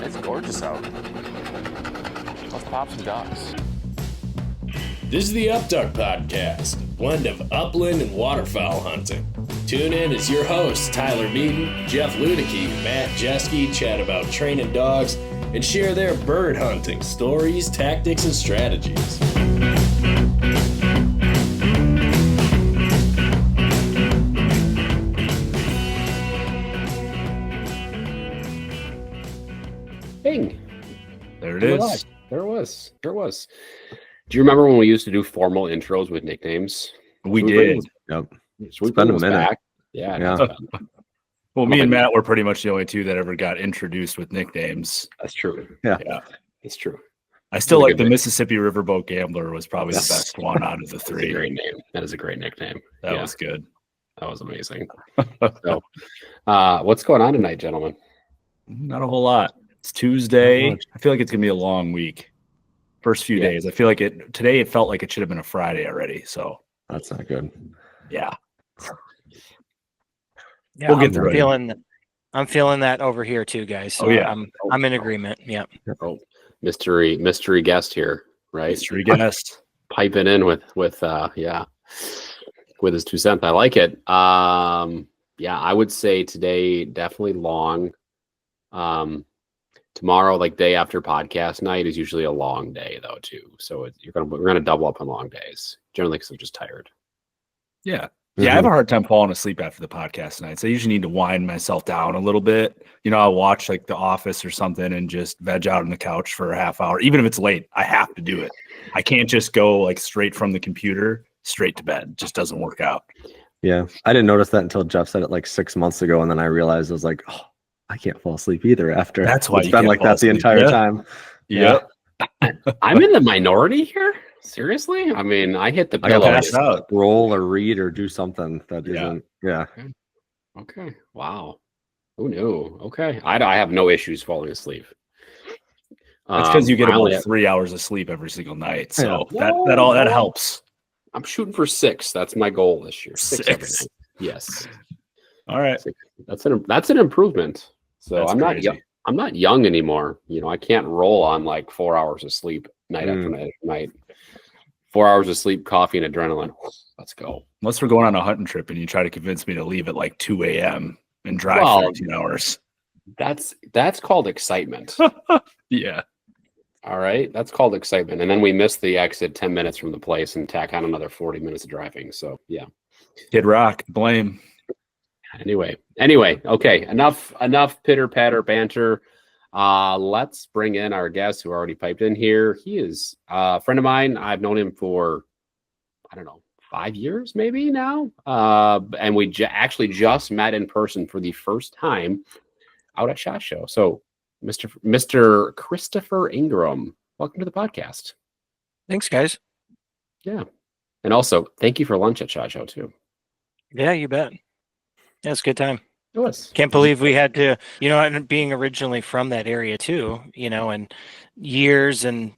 It's gorgeous out. Let's pop some ducks. This is the Upduck Podcast, a blend of upland and waterfowl hunting. Tune in as your hosts, Tyler Beaton, Jeff Ludicky, Matt Jeske, chat about training dogs and share their bird hunting stories, tactics, and strategies. Bing. There it is. There it was. Do you remember when we used to do formal intros with nicknames? We did. Yep. It's been a minute. back? Yeah. Well, me and Matt were pretty much the only two that ever got introduced with nicknames. That's true. Yeah. It's true. I still like the Mississippi Riverboat Gambler was probably the best one out of the That's three. a great name. That is a great nickname. That was good. That was amazing. So, what's going on tonight, gentlemen? Not a whole lot. It's Tuesday. I feel like it's gonna be a long week. First few days. I feel like today it felt like it should have been a Friday already. So That's not good. yeah. Yeah, We'll get through it. I'm feeling that over here too, guys. So I'm in agreement. Yeah. Oh, mystery guest here, right? Mystery guest. Piping in with his 2 cents. I like it. I would say today definitely long. Tomorrow, like day after podcast night, is usually a long day though too. So we're gonna double up on long days generally because I'm just tired. Yeah. Yeah, I have a hard time falling asleep after the podcast nights. I usually need to wind myself down a little bit. You know, I'll watch like The Office or something and just veg out on the couch for a half hour. Even if it's late, I have to do it. I can't just go like straight from the computer straight to bed. It just doesn't work out. Yeah. I didn't notice that until Jeff said it like 6 months ago. And then I realized I was like, oh, I can't fall asleep either after. That's why it's been like that the entire time. Yep. I'm in the minority here. Seriously? I mean, I hit the pillow. Pass out. Roll or read or do something that isn't. Yeah. Okay. Wow. Who knew? Okay. I have no issues falling asleep. It's because you get about 3 hours of sleep every single night. So that helps. I'm shooting for 6. That's my goal this year. 6 every night. Yes. All right. 6. That's an improvement. So That's I'm crazy. I'm not young anymore. You know, I can't roll on like 4 hours of sleep night after night after night. 4 hours of sleep, coffee, and adrenaline. Let's go. Unless we're going on a hunting trip and you try to convince me to leave at like 2 a.m. and drive 13 hours. That's called excitement. Yeah. All right. That's called excitement. And then we miss the exit 10 minutes from the place and tack on another 40 minutes of driving. So yeah. Kid Rock, blame. Anyway. Okay. Enough pitter patter banter. Let's bring in our guest who already piped in here. He is a friend of mine. I've known him for, 5 years maybe now. And we actually just met in person for the first time out at SHOT Show. So Mr. Christopher Ingram, welcome to the podcast. Thanks, guys. Yeah. And also thank you for lunch at SHOT Show too. Yeah, you bet. Yeah, it's a good time. It was. Can't believe we had to, and being originally from that area too, and years and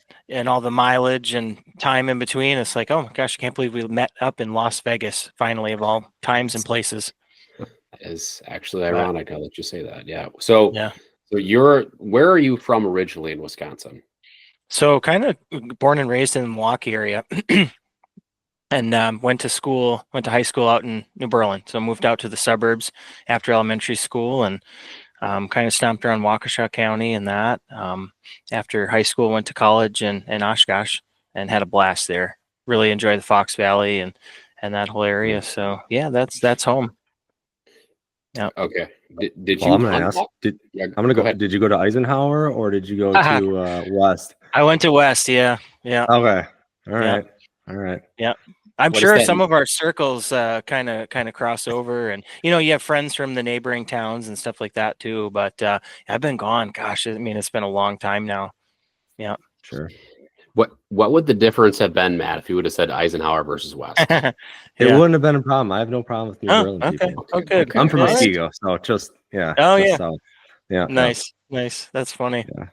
all the mileage and time in between. It's like, oh my gosh, I can't believe we met up in Las Vegas finally of all times and places. That is actually ironic. I'll let you say that. Yeah. So where are you from originally in Wisconsin? So kind of born and raised in the Milwaukee area. And went to high school out in New Berlin. So moved out to the suburbs after elementary school and kind of stomped around Waukesha County and that. After high school, went to college in Oshkosh and had a blast there. Really enjoyed the Fox Valley and that whole area. So yeah, that's home. Yeah. Okay. Did you? I'm gonna ask. Did you go to Eisenhower or did you go to West? I went to West. Yeah. Yeah. Okay. All right. Yeah. I'm sure some of our circles kind of cross over, and you have friends from the neighboring towns and stuff like that too. But I've been gone. Gosh, I mean, it's been a long time now. Yeah, sure. What would the difference have been, Matt, if you would have said Eisenhower versus West? It wouldn't have been a problem. I have no problem with New Berlin people. Okay. I'm from Muskego, so just yeah. Nice. That's funny. Yeah.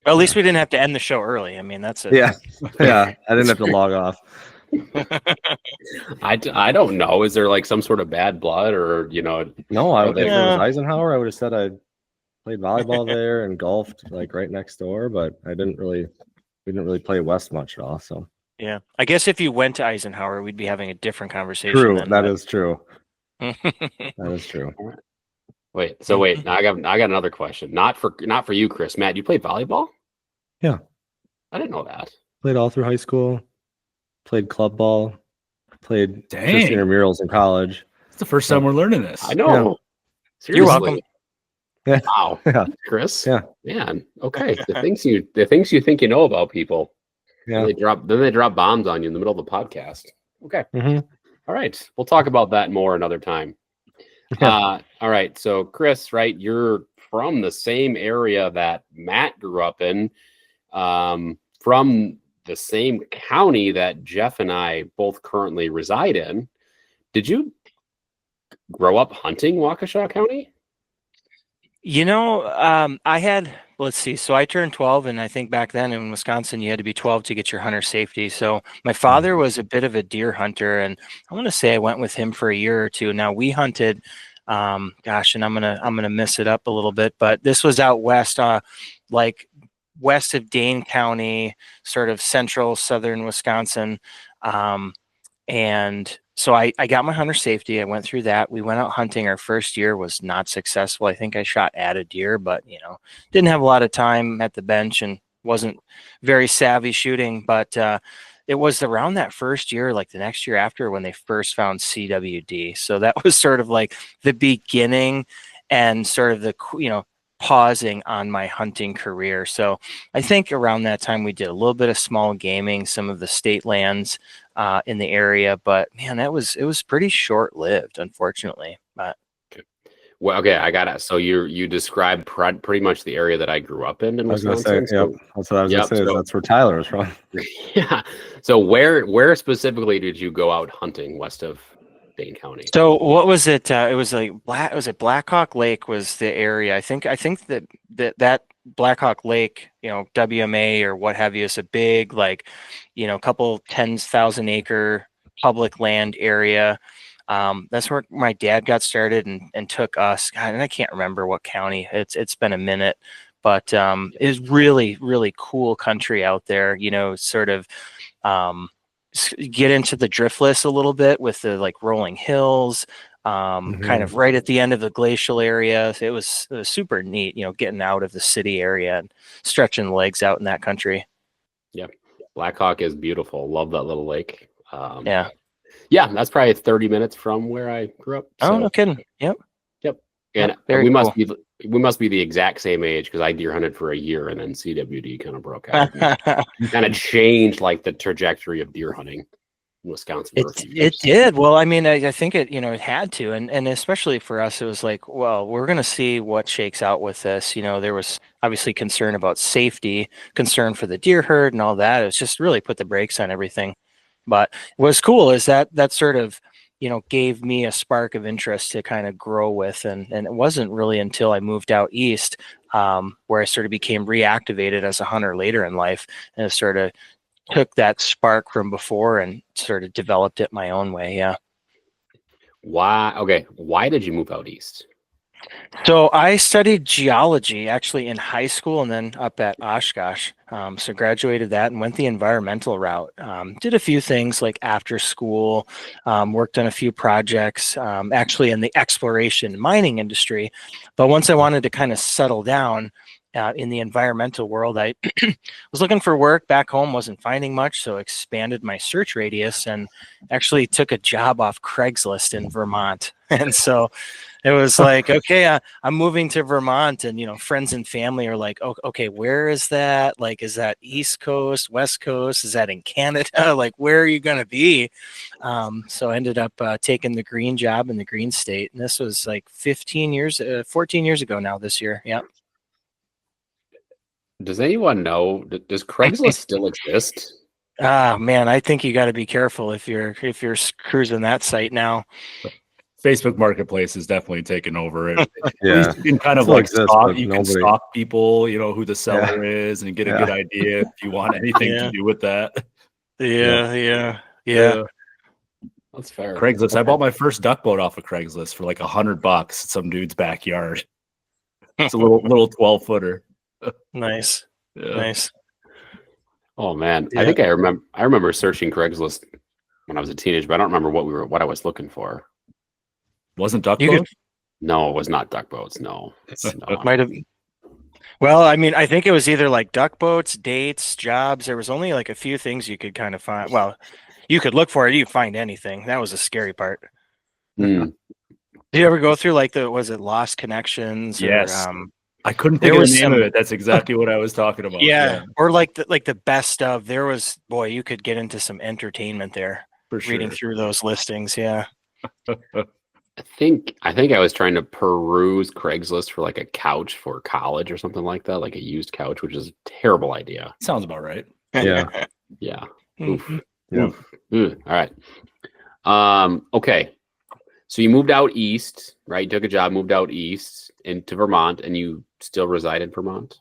Well, at least we didn't have to end the show early. I mean, that's it. Yeah. I didn't have to log off. I don't know. Is there like some sort of bad blood or No, if it was Eisenhower, I would have said played volleyball there and golfed like right next door, but we didn't really play west much at all. So Yeah. I guess if you went to Eisenhower, we'd be having a different conversation. true. Then, That is true. That is true. Wait, now I got another question. Not for you, Chris. Matt, you played volleyball? Yeah. I didn't know that. Played all through high school. Played club ball. Played just Dang. intramurals in college. It's the first time we're learning this. I know. Seriously. You're welcome. Yeah. Wow. Yeah. Chris. Yeah. Man. Okay. The things you think you know about people. Yeah. Then they drop bombs on you in the middle of the podcast. Okay. Mm-hmm. All right. We'll talk about that more another time. Yeah. All right. So Chris, right, you're from the same area that Matt grew up in, from the same county that Jeff and I both currently reside in. Did you grow up hunting Waukesha County? I had, let's see. So I turned 12, and I think back then in Wisconsin, you had to be 12 to get your hunter safety. So my father was a bit of a deer hunter, and I want to say I went with him for a year or two. Now we hunted, and I'm gonna mess it up a little bit, but this was out west, like west of Dane County, sort of central southern Wisconsin, and so I got my hunter safety. I went through that. We went out hunting. Our first year was not successful. I think I shot at a deer, but didn't have a lot of time at the bench and wasn't very savvy shooting. But it was around that first year, like the next year after, when they first found CWD. So that was sort of like the beginning and sort of the pausing on my hunting career. So I think around that time we did a little bit of small gaming, some of the state lands in the area, but man, it was pretty short lived, unfortunately. But well, okay, I got it. So you described pretty much the area that I grew up in I was gonna Wisconsin. say, yep. That's what I was gonna say. So, That's where Tyler was from. yeah. So where specifically did you go out hunting west of Dane County? so what was it? It was like Blackhawk Lake was the area. I think that Blackhawk Lake, WMA or what have you, is a big, like, couple 10,000 acre public land area. That's where my dad got started and took us. God, and I can't remember what county. It's been a minute, but it's really, really cool country out there. Sort of get into the driftless a little bit with the like rolling hills. Kind of right at the end of the glacial area. It was super neat, getting out of the city area and stretching the legs out in that country. Yep. Blackhawk is beautiful. Love that little lake. Yeah. Yeah, that's probably 30 minutes from where I grew up. Oh, no kidding. Yep. And very cool. we must be the exact same age, because I deer hunted for a year and then CWD kind of broke out. Kind of changed like the trajectory of deer hunting in Wisconsin. It did. Well, I mean, I think it had to, and especially for us, it was like, well, we're going to see what shakes out with this. There was obviously concern about safety, concern for the deer herd and all that. It was just really put the brakes on everything. But what's cool is that sort of, gave me a spark of interest to kind of grow with. And it wasn't really until I moved out east where I sort of became reactivated as a hunter later in life, and it sort of took that spark from before and sort of developed it my own way. Yeah. Why? Okay. Why did you move out east? So I studied geology actually in high school and then up at Oshkosh. So graduated that and went the environmental route. Did a few things like after school, worked on a few projects, actually in the exploration mining industry. But once I wanted to kind of settle down in the environmental world, I was looking for work back home, wasn't finding much, so expanded my search radius and actually took a job off Craigslist in Vermont. And so it was like, okay, I'm moving to Vermont, and friends and family are like, oh, okay, where is that? Like, is that East Coast, West Coast? Is that in Canada? Like, where are you going to be? So I ended up taking the green job in the green state, and this was like 14 years ago now. This year, yeah. Does anyone know? Does Craigslist still exist? Man, I think you got to be careful if you're cruising that site now. Facebook Marketplace is definitely taken over. And Yeah. you can kind of Still like exists, stalk, but you can nobody- stalk people, who the seller is, and get a good idea if you want anything to do with that. Yeah. That's fair. Craigslist. I bought my first duck boat off of Craigslist for like $100 at some dude's backyard. It's a little 12-footer. Nice. Yeah. Nice. Oh man, Yeah. I think I remember searching Craigslist when I was a teenager, but I don't remember what I was looking for. Wasn't duck You could- boat? No, it was not duck boats. No, it's not. Might have. Well, I mean, I think it was either like duck boats, dates, jobs. There was only like a few things you could kind of find. Well, you could look for it. You could find anything. That was the scary part. Hmm. Did you ever go through like was it Lost Connections? Yes. Or, I couldn't There think of was the name some- of it. That's exactly what I was talking about. yeah. Or like the best of. There was, boy, you could get into some entertainment there for sure. reading through those listings. Yeah. I think I was trying to peruse Craigslist for like a couch for college or something like that, like a used couch, which is a terrible idea. Sounds about right. Yeah. Yeah. Mhm. Oof. Yeah. Oof. Ugh. All right. Okay. So you moved out east, right? Took a job, moved out east into Vermont, and you still reside in Vermont?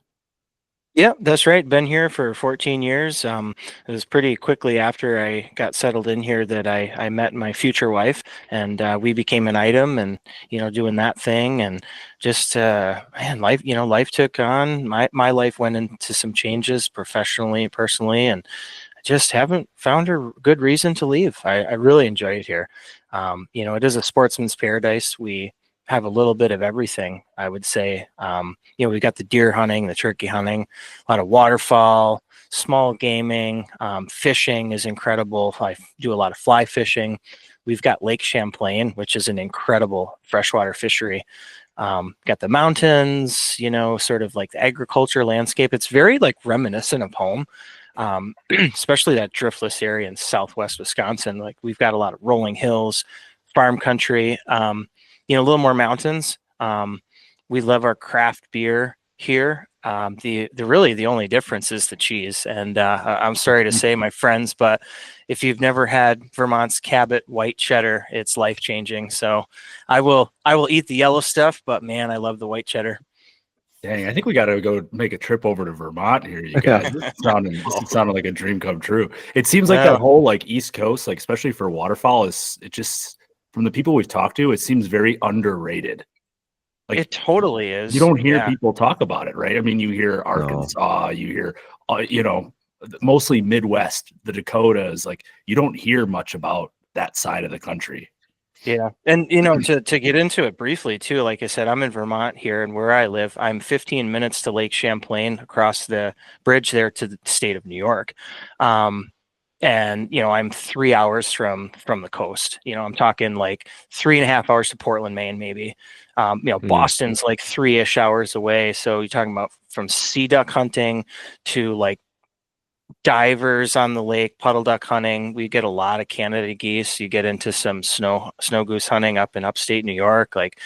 Yeah, that's right. Been here for 14 years. It was pretty quickly after I got settled in here that I met my future wife, and we became an item, and doing that thing, and just man, life took on. My life went into some changes professionally, personally, and I just haven't found a good reason to leave. I really enjoy it here. It is a sportsman's paradise. We have a little bit of everything, I would say. We've got the deer hunting, the turkey hunting, a lot of waterfowl, small gaming, fishing is incredible. I do a lot of fly fishing. We've got Lake Champlain, which is an incredible freshwater fishery. Got the mountains, sort of like the agriculture landscape. It's very like reminiscent of home. Especially that driftless area in southwest Wisconsin. Like we've got a lot of rolling hills, farm country, a little more mountains. We love our craft beer here. The only difference is the cheese. And I'm sorry to say, my friends, but if you've never had Vermont's Cabot white cheddar, it's life changing. So I will eat the yellow stuff, but man, I love the white cheddar. Dang, I think we got to go make a trip over to Vermont here, you guys. This is sounding like a dream come true. It seems like that whole like East Coast, like especially for waterfowl, it just from the people we've talked to, it seems very underrated. Like it totally is. You don't hear people talk about it, right? I mean, you hear Arkansas, No. you hear, mostly Midwest, the Dakotas. Like you don't hear much about that side of the country. Yeah. And, to get into it briefly too, like I said, I'm in Vermont here, and where I live, I'm 15 minutes to Lake Champlain across the bridge there to the state of New York. And, I'm 3 hours from the coast. I'm talking like 3.5 hours to Portland, Maine, maybe. Boston's like 3-ish hours away. So you're talking about from sea duck hunting to like divers on the lake, puddle duck hunting. We get a lot of Canada geese. You get into some snow goose hunting up in upstate New York. Like,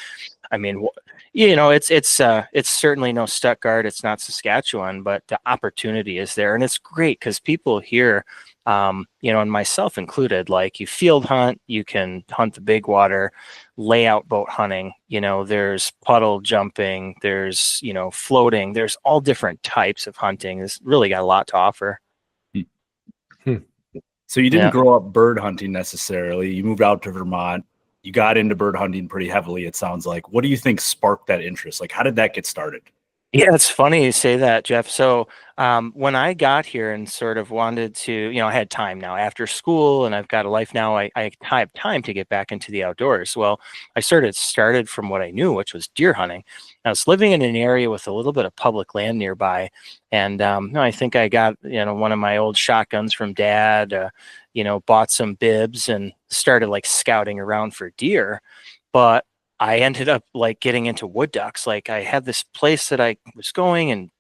I mean, it's certainly no Stuttgart. It's not Saskatchewan, but the opportunity is there, and it's great because people here, and myself included, like you field hunt, you can hunt the big water, layout boat hunting. There's puddle jumping, there's floating, there's all different types of hunting. It's really got a lot to offer. So you didn't grow up bird hunting necessarily. You moved out to Vermont. You got into bird hunting pretty heavily, it sounds like. What do you think sparked that interest? Like, how did that get started? Yeah, it's funny you say that, Jeff. So when I got here and sort of wanted to, I had time now after school and I've got a life now, I have time to get back into the outdoors. Well, I started from what I knew, which was deer hunting. I was living in an area with a little bit of public land nearby. And I think I got, one of my old shotguns from Dad, bought some bibs and started like scouting around for deer. But I ended up like getting into wood ducks. Like I had this place that I was going, and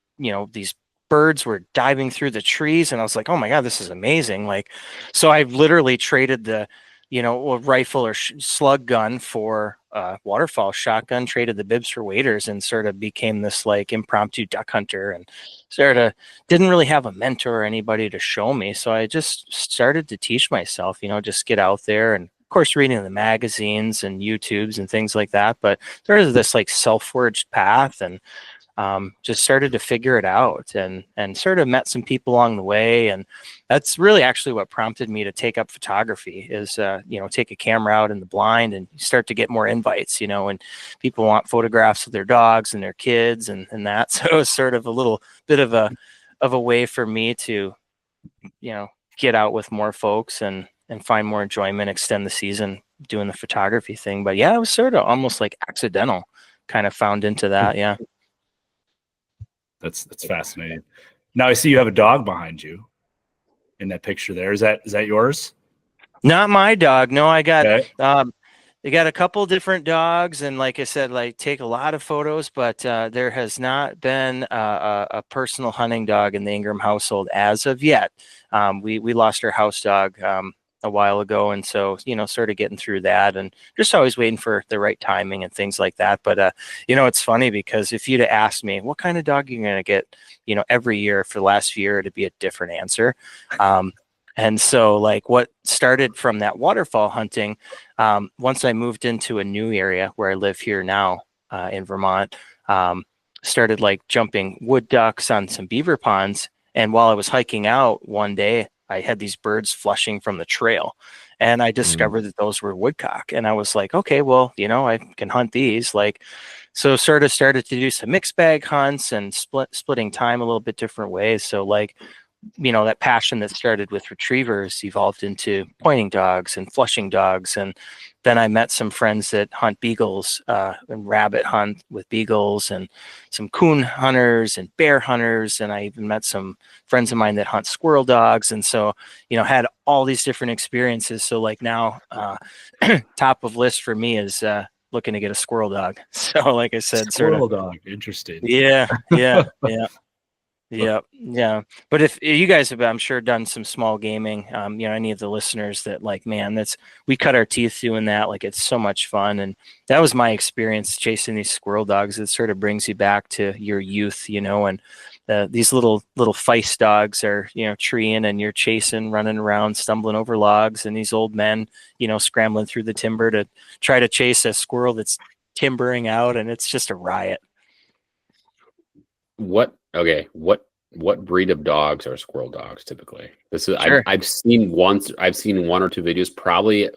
these birds were diving through the trees, and I was like, oh my God, this is amazing. Like, so I literally traded the, a rifle or slug gun for waterfowl shotgun, traded the bibs for waders, and sort of became this like impromptu duck hunter, and didn't really have a mentor or anybody to show me. So I just started to teach myself, just get out there, and of course, reading the magazines and YouTubes and things like that. But there is this like self-forged path. And just started to figure it out and sort of met some people along the way. And that's really actually what prompted me to take up photography is, take a camera out in the blind and start to get more invites, and people want photographs of their dogs and their kids and that. So it was sort of a little bit of a way for me to, get out with more folks and find more enjoyment, extend the season doing the photography thing. But yeah, it was sort of almost like accidental, kind of found into that. Yeah. That's fascinating. Now I see you have a dog behind you in that picture there. Is that yours? Not my dog. No, I got, Okay. they got a couple different dogs. And like I said, like take a lot of photos, but there has not been a personal hunting dog in the Ingram household as of yet. We lost our house dog a while ago. And so, sort of getting through that and just always waiting for the right timing and things like that. But, it's funny because if you'd have asked me what kind of dog you're going to get, every year for the last year, it'd be a different answer. And so like what started from that waterfowl hunting, once I moved into a new area where I live here now in Vermont, started like jumping wood ducks on some beaver ponds. And while I was hiking out one day, I had these birds flushing from the trail and I discovered that those were woodcock. And I was like, okay, well, I can hunt these. So sort of started to do some mixed bag hunts and splitting time a little bit different ways. So like, that passion that started with retrievers evolved into pointing dogs and flushing dogs. And then I met some friends that hunt beagles and rabbit hunt with beagles and some coon hunters and bear hunters. And I even met some friends of mine that hunt squirrel dogs. And so, had all these different experiences. So like now top of list for me is looking to get a squirrel dog. So like I said, Squirrel dog. Interesting. Yeah. Yeah. But if you guys have, I'm sure, done some small gaming, any of the listeners that like, man, we cut our teeth doing that. Like, it's so much fun. And that was my experience chasing these squirrel dogs. It sort of brings you back to your youth, and these little Feist dogs are, treeing and you're chasing, running around, stumbling over logs. And these old men, scrambling through the timber to try to chase a squirrel that's timbering out. And it's just a riot. What breed of dogs are squirrel dogs typically? This is Sure. I've seen one or two videos, probably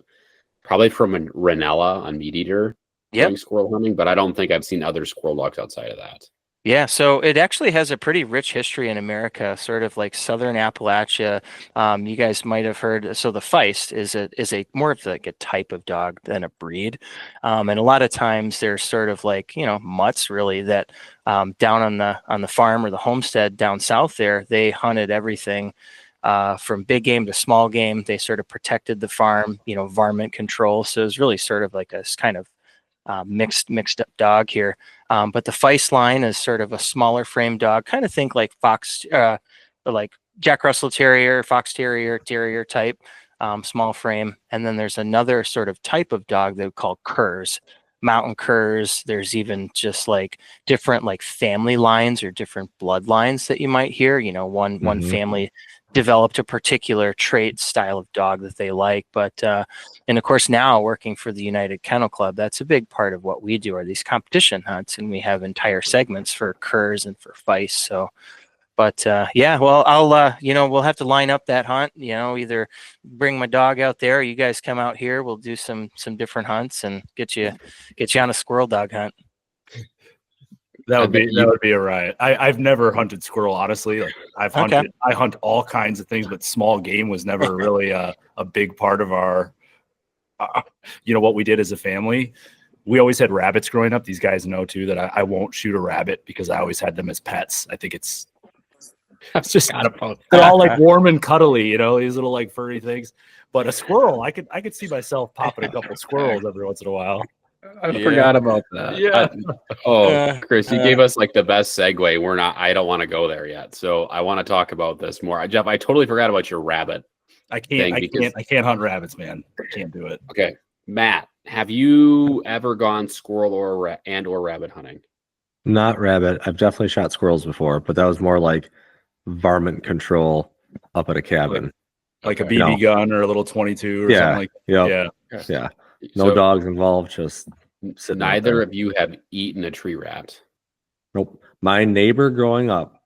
from a Ranella on Meat Eater doing squirrel hunting, but I don't think I've seen other squirrel dogs outside of that. Yeah, so it actually has a pretty rich history in America, sort of like Southern Appalachia. You guys might have heard. So the Feist is a more of like a type of dog than a breed, and a lot of times they're sort of like mutts really that down on the farm or the homestead down south there they hunted everything from big game to small game. They sort of protected the farm, varmint control. So it was really sort of like a kind of mixed up dog here. But the Feist line is sort of a smaller frame dog, kind of think like fox, like Jack Russell Terrier, Fox Terrier type, small frame. And then there's another sort of type of dog they would call curs, mountain curs. There's even just like different like family lines or different bloodlines that you might hear. One family developed a particular trait style of dog that they like. But and of course now working for the United Kennel Club, that's a big part of what we do are these competition hunts, and we have entire segments for curs and for Feists. So but well, I'll we'll have to line up that hunt, either bring my dog out there or you guys come out here, we'll do some different hunts and get you on a squirrel dog hunt. That would be a riot. I've never hunted squirrel, honestly. Like I hunt all kinds of things, but small game was never really a big part of our, what we did as a family. We always had rabbits growing up. These guys know too that I won't shoot a rabbit because I always had them as pets. I think it's just they're all like warm and cuddly, these little like furry things. But a squirrel, I could see myself popping a couple squirrels every once in a while. I forgot about that. Yeah. Chris, you gave us like the best segue. I don't want to go there yet. So I want to talk about this more. Jeff, I totally forgot about your rabbit. I can't hunt rabbits, man. I can't do it. Okay. Matt, have you ever gone squirrel or rabbit hunting? Not rabbit. I've definitely shot squirrels before, but that was more like varmint control up at a cabin. Like a BB gun or a little 22 or something like that. Yeah. No dogs involved, just neither of you have eaten a tree rat. Nope. My neighbor growing up,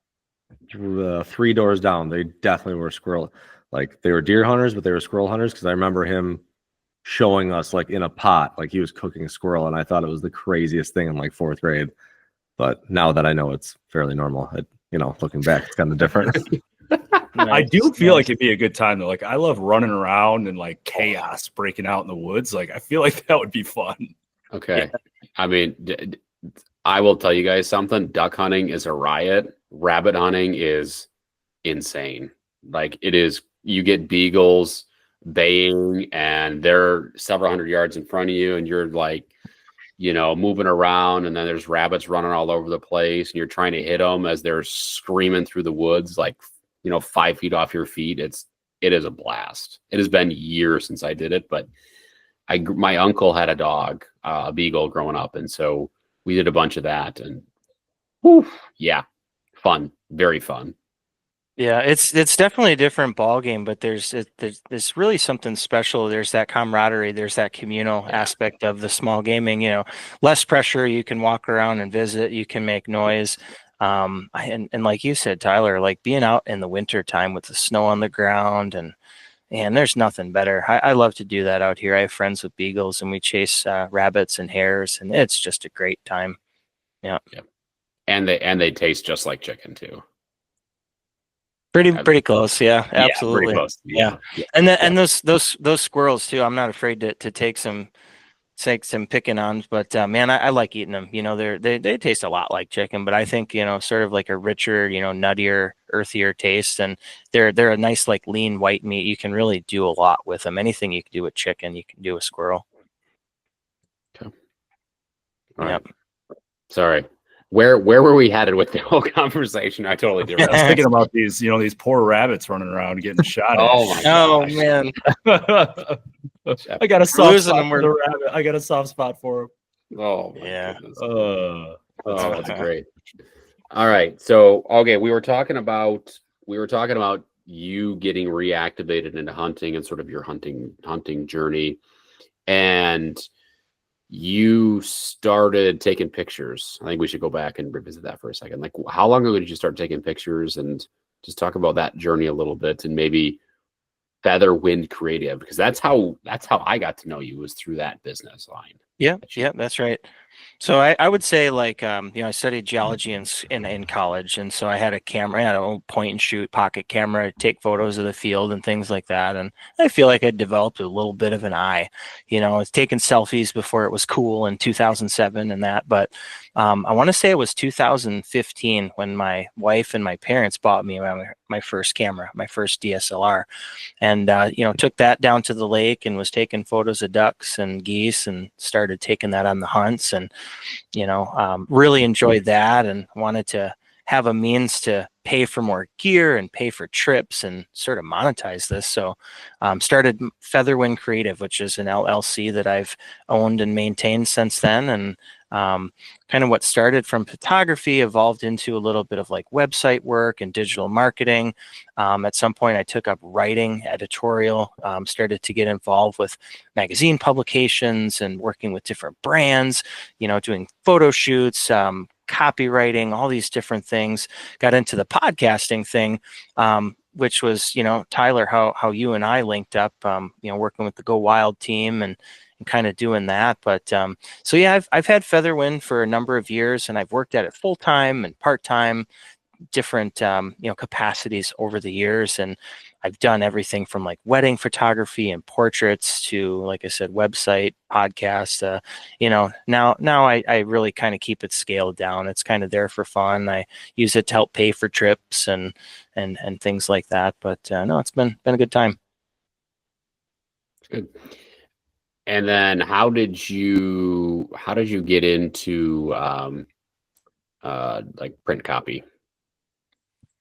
3 doors down, they definitely were squirrel. Like they were deer hunters, but they were squirrel hunters because I remember him showing us like in a pot, like he was cooking a squirrel, and I thought it was the craziest thing in like fourth grade. But now that I know it's fairly normal, looking back, it's kind of different. I do feel like it'd be a good time though. Like I love running around and like chaos breaking out in the woods. Like I feel like that would be fun. Okay. Yeah. I mean, I will tell you guys something. Duck hunting is a riot. Rabbit hunting is insane. Like it is, you get beagles baying and they're several hundred yards in front of you and you're like, moving around, and then there's rabbits running all over the place and you're trying to hit them as they're screaming through the woods, like, 5 feet off your feet. It is a blast. It has been years since I did it, but my uncle had a dog, a beagle growing up. And so we did a bunch of that and yeah, fun, very fun. Yeah, it's definitely a different ball game, but there's really something special. There's that camaraderie, there's that communal aspect of the small gaming. Less pressure. You can walk around and visit. You can make noise. And like you said, Tyler, like being out in the winter time with the snow on the ground and there's nothing better. I love to do that out here. I have friends with beagles and we chase rabbits and hares, and it's just a great time. Yeah. And they taste just like chicken too. Pretty close, yeah, absolutely. Pretty close. Yeah. And those squirrels too. I'm not afraid to take some picking on, but man, I like eating them. They taste a lot like chicken, but I think sort of like a richer, nuttier, earthier taste, and they're a nice like lean white meat. You can really do a lot with them. Anything you can do with chicken, you can do with squirrel. Okay. All right. Sorry. Where were we headed with the whole conversation? I totally did. I was thinking about these poor rabbits running around getting shot. Oh man! I got a soft spot for the rabbit. I got a soft spot for him. Oh yeah. That's great. All right. So okay, we were talking about you getting reactivated into hunting and sort of your hunting journey, and you started taking pictures. I think we should go back and revisit that for a second. Like, how long ago did you start taking pictures, and just talk about that journey a little bit, and maybe Feather Wind Creative, because that's how I got to know you, was through that business line. Yeah, that's right. So I would say like I studied geology in college, and so I had a camera, I had an old point and shoot pocket camera, to take photos of the field and things like that. And I feel like I developed a little bit of an eye. I was taking selfies before it was cool in 2007 and that, but I want to say it was 2015 when my wife and my parents bought me my first camera, my first DSLR, and took that down to the lake and was taking photos of ducks and geese and started taking that on the hunts, and really enjoyed that and wanted to have a means to pay for more gear and pay for trips and sort of monetize this. So started Featherwind Creative, which is an LLC that I've owned and maintained since then. And kind of what started from photography evolved into a little bit of like website work and digital marketing. At some point I took up writing, editorial, started to get involved with magazine publications and working with different brands, doing photo shoots, copywriting, all these different things. Got into the podcasting thing, which was, Tyler, how you and I linked up, working with the Go Wild team and kind of doing that. But so yeah, I've had Featherwind for a number of years, and I've worked at it full time and part time, different capacities over the years, and I've done everything from like wedding photography and portraits to, like I said, website, podcast. Now I really kind of keep it scaled down. It's kind of there for fun. I use it to help pay for trips and things like that. But no, it's been a good time. Good. And then how did you get into like print copy?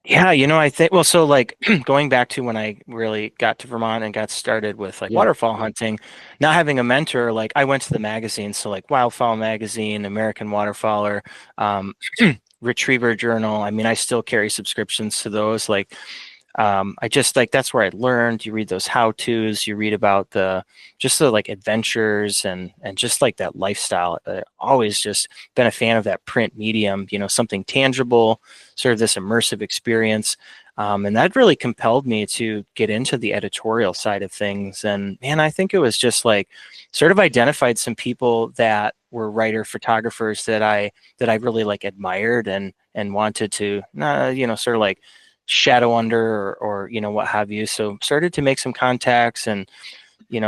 Yeah, I think, well, so like going back to when I really got to Vermont and got started with like waterfowl hunting, not having a mentor, like I went to the magazines, so like Wildfowl Magazine, American Waterfowler, Retriever Journal. I mean, I still carry subscriptions to those. Like I just like, that's where I learned. You read those how-tos, you read about the like adventures and just like that lifestyle. Always just been a fan of that print medium, something tangible, sort of this immersive experience. And that really compelled me to get into the editorial side of things. And man, I think it was just like sort of identified some people that were writer photographers that I really like admired and wanted to, sort of like shadow under or what have you. So started to make some contacts and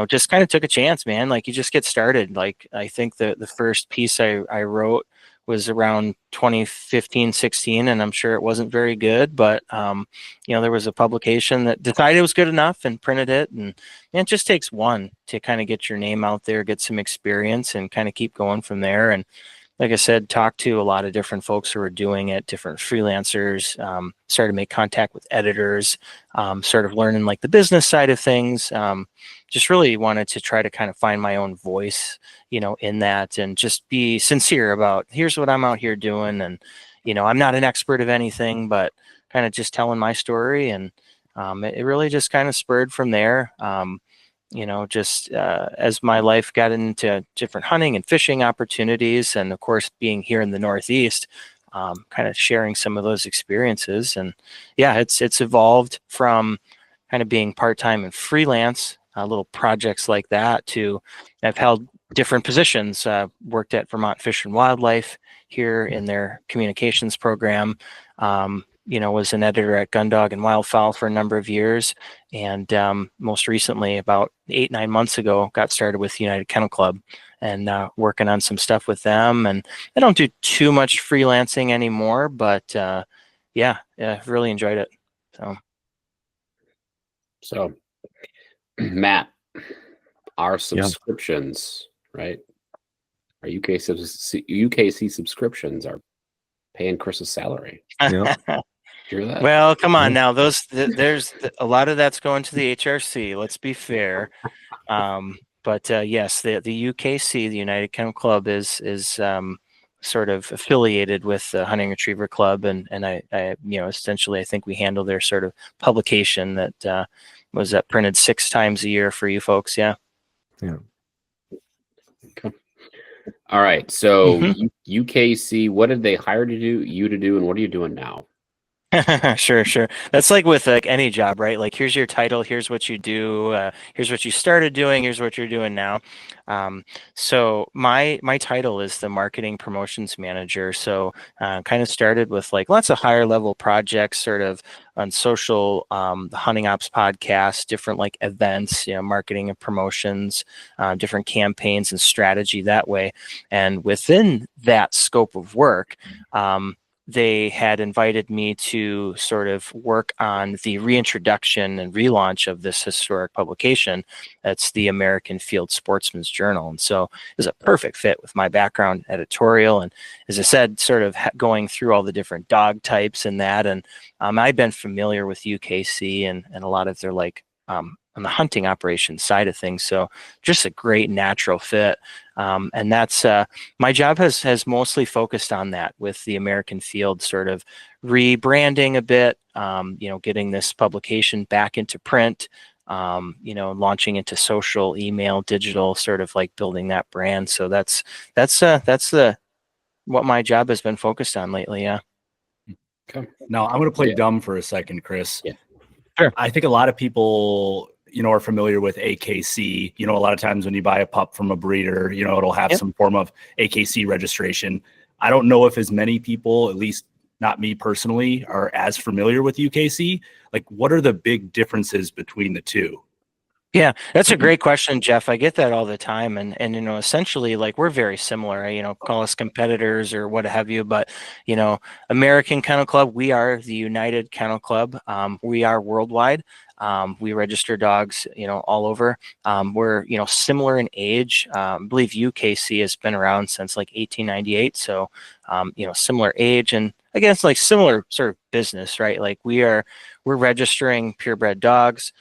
just kind of took a chance, man. Like you just get started. Like I think the first piece I wrote was around 2015, 16, and I'm sure it wasn't very good, but there was a publication that decided it was good enough and printed it. And it just takes one to kind of get your name out there, get some experience and kind of keep going from there. And like I said, talked to a lot of different folks who were doing it, different freelancers, started to make contact with editors, sort of learning like the business side of things. Just really wanted to try to kind of find my own voice, in that and just be sincere about here's what I'm out here doing. And, I'm not an expert of anything, but kind of just telling my story. And it really just kind of spurred from there. As my life got into different hunting and fishing opportunities, and of course, being here in the Northeast, kind of sharing some of those experiences. And yeah, it's evolved from kind of being part-time and freelance, little projects like that, to I've held different positions, worked at Vermont Fish and Wildlife here in their communications program, was an editor at Gundog and Wildfowl for a number of years. And most recently, about 8-9 months ago, got started with United Kennel Club and working on some stuff with them. And I don't do too much freelancing anymore, but yeah, really enjoyed it. So Matt, our subscriptions, right? Our UKC subscriptions are paying Chris's salary. Yeah. Hear that? Well, come on now. There's a lot of that's going to the HRC. Let's be fair. But yes, the UKC, the United Kennel Club, is sort of affiliated with the Hunting Retriever Club, and I essentially I think we handle their sort of publication that was printed 6 times a year for you folks. Yeah. Yeah. Okay. All right. So UKC, what did they hire you to do, and what are you doing now? Sure. That's like with like any job, right? Like here's your title, here's what you do, here's what you started doing, here's what you're doing now. So my title is the marketing promotions manager. So kind of started with like lots of higher level projects, sort of on social, the Hunting Ops podcast, different like events, marketing and promotions, different campaigns and strategy that way. And within that scope of work, they had invited me to sort of work on the reintroduction and relaunch of this historic publication. That's the American Field Sportsman's Journal. And so it was a perfect fit with my background editorial. And as I said, sort of going through all the different dog types and that. And I've been familiar with UKC and a lot of their like on the hunting operations side of things. So just a great natural fit. And that's my job has mostly focused on that, with the American Field sort of rebranding a bit, getting this publication back into print, launching into social, email, digital, sort of like building that brand. So that's what my job has been focused on lately. Yeah. Okay. Now I'm going to play dumb for a second, Chris. Yeah. Sure. I think a lot of people, are familiar with AKC. A lot of times when you buy a pup from a breeder, it'll have some form of AKC registration. I don't know if as many people, at least not me personally, are as familiar with UKC. Like, what are the big differences between the two? Yeah, that's a great question, Jeff. I get that all the time. And essentially, like, we're very similar, call us competitors or what have you. But, American Kennel Club, we are the United Kennel Club. We are worldwide. We register dogs, all over. We're, similar in age. I believe UKC has been around since like 1898. So, similar age, and I guess like similar sort of business, right? Like we're registering purebred dogs,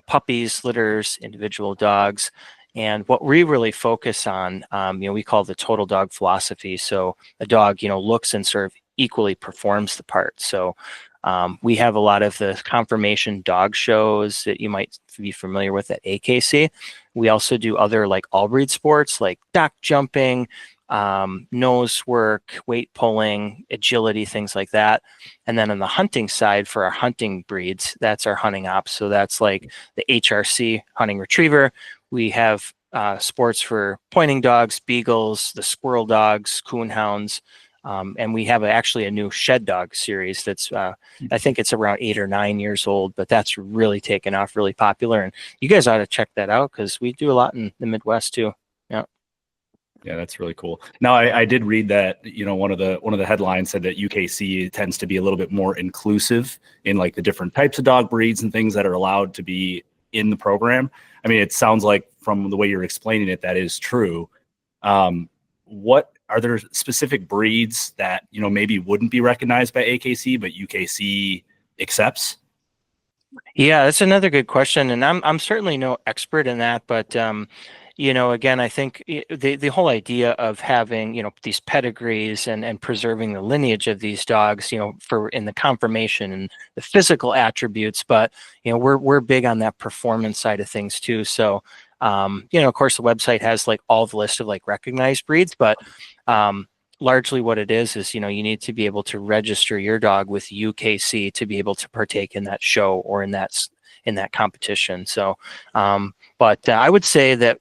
puppies, litters, individual dogs. And what we really focus on, we call the total dog philosophy. So a dog, looks and sort of equally performs the part. So We have a lot of the conformation dog shows that you might be familiar with at AKC. We also do other like all breed sports like dock jumping, nose work, weight pulling, agility, things like that. And then on the hunting side for our hunting breeds, that's our hunting ops. So that's like the HRC hunting retriever. We have sports for pointing dogs, beagles, the squirrel dogs, coonhounds. And we have actually a new shed dog series that's, I think it's around 8 or 9 years old, but that's really taken off, really popular. And you guys ought to check that out because we do a lot in the Midwest too. Yeah. Yeah, that's really cool. Now, I did read that, one of the headlines said that UKC tends to be a little bit more inclusive in like the different types of dog breeds and things that are allowed to be in the program. I mean, it sounds like from the way you're explaining it, that is true. What are there specific breeds that, maybe wouldn't be recognized by AKC, but UKC accepts? Yeah, that's another good question. And I'm certainly no expert in that, but again, I think the whole idea of having, these pedigrees and preserving the lineage of these dogs, for in the conformation and the physical attributes, but, we're big on that performance side of things too. So, of course the website has like all the list of like recognized breeds, but, largely what it is, you need to be able to register your dog with UKC to be able to partake in that show or in that competition. So, but I would say that,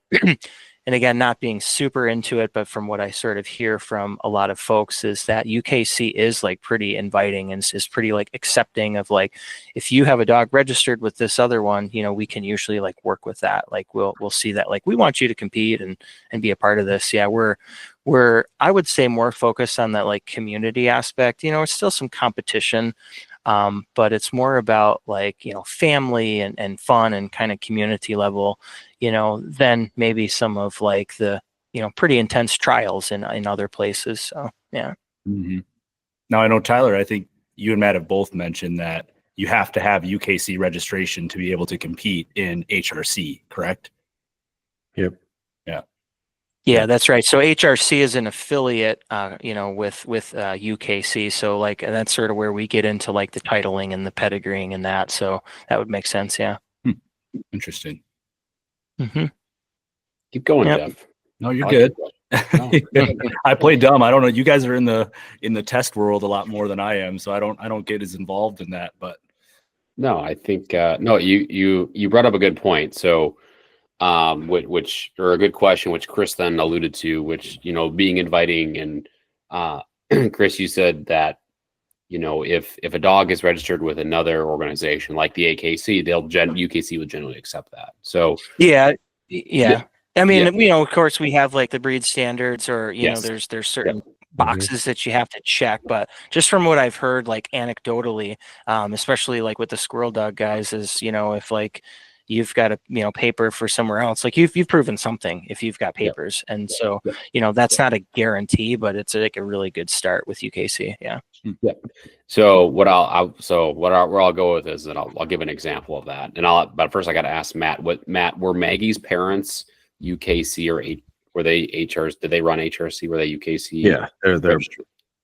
and again, not being super into it, but from what I sort of hear from a lot of folks is that UKC is like pretty inviting and is pretty like accepting of like, if you have a dog registered with this other one, we can usually like work with that. Like we'll see that, like, we want you to compete and be a part of this. Yeah. We're, I would say, more focused on that like community aspect. It's still some competition, but it's more about like, family and fun and kind of community level, than maybe some of like the, pretty intense trials in other places. So, yeah. Mm-hmm. Now, I know, Tyler, I think you and Matt have both mentioned that you have to have UKC registration to be able to compete in HRC, correct? Yep. Yeah. Yeah, that's right. So HRC is an affiliate, with UKC. So like, and that's sort of where we get into like the titling and the pedigreeing and that. So that would make sense. Yeah. Interesting. Mm-hmm. Keep going, Yep. Jeff. No, you're good. No. I play dumb. I don't know. You guys are in the test world a lot more than I am, so I don't get as involved in that. But No, I think no. You brought up a good point. So, which or a good question, which Chris then alluded to, which being inviting, and Chris, you said that if a dog is registered with another organization like the AKC, UKC would generally accept that. So Yeah. I mean, Yeah. of course we have like the breed standards or, Yes. there's certain boxes that you have to check, but just from what I've heard, like anecdotally, especially like with the squirrel dog guys is, if like you've got a, paper for somewhere else, like you've proven something if you've got papers. And so, that's not a guarantee, but it's like a really good start with UKC. Yeah. Yeah. So where I'll go with is that I'll give an example of that, but first I got to ask Matt. Were Maggie's parents UKC or were they HRs? Did they run HRC? Were they UKC? Yeah,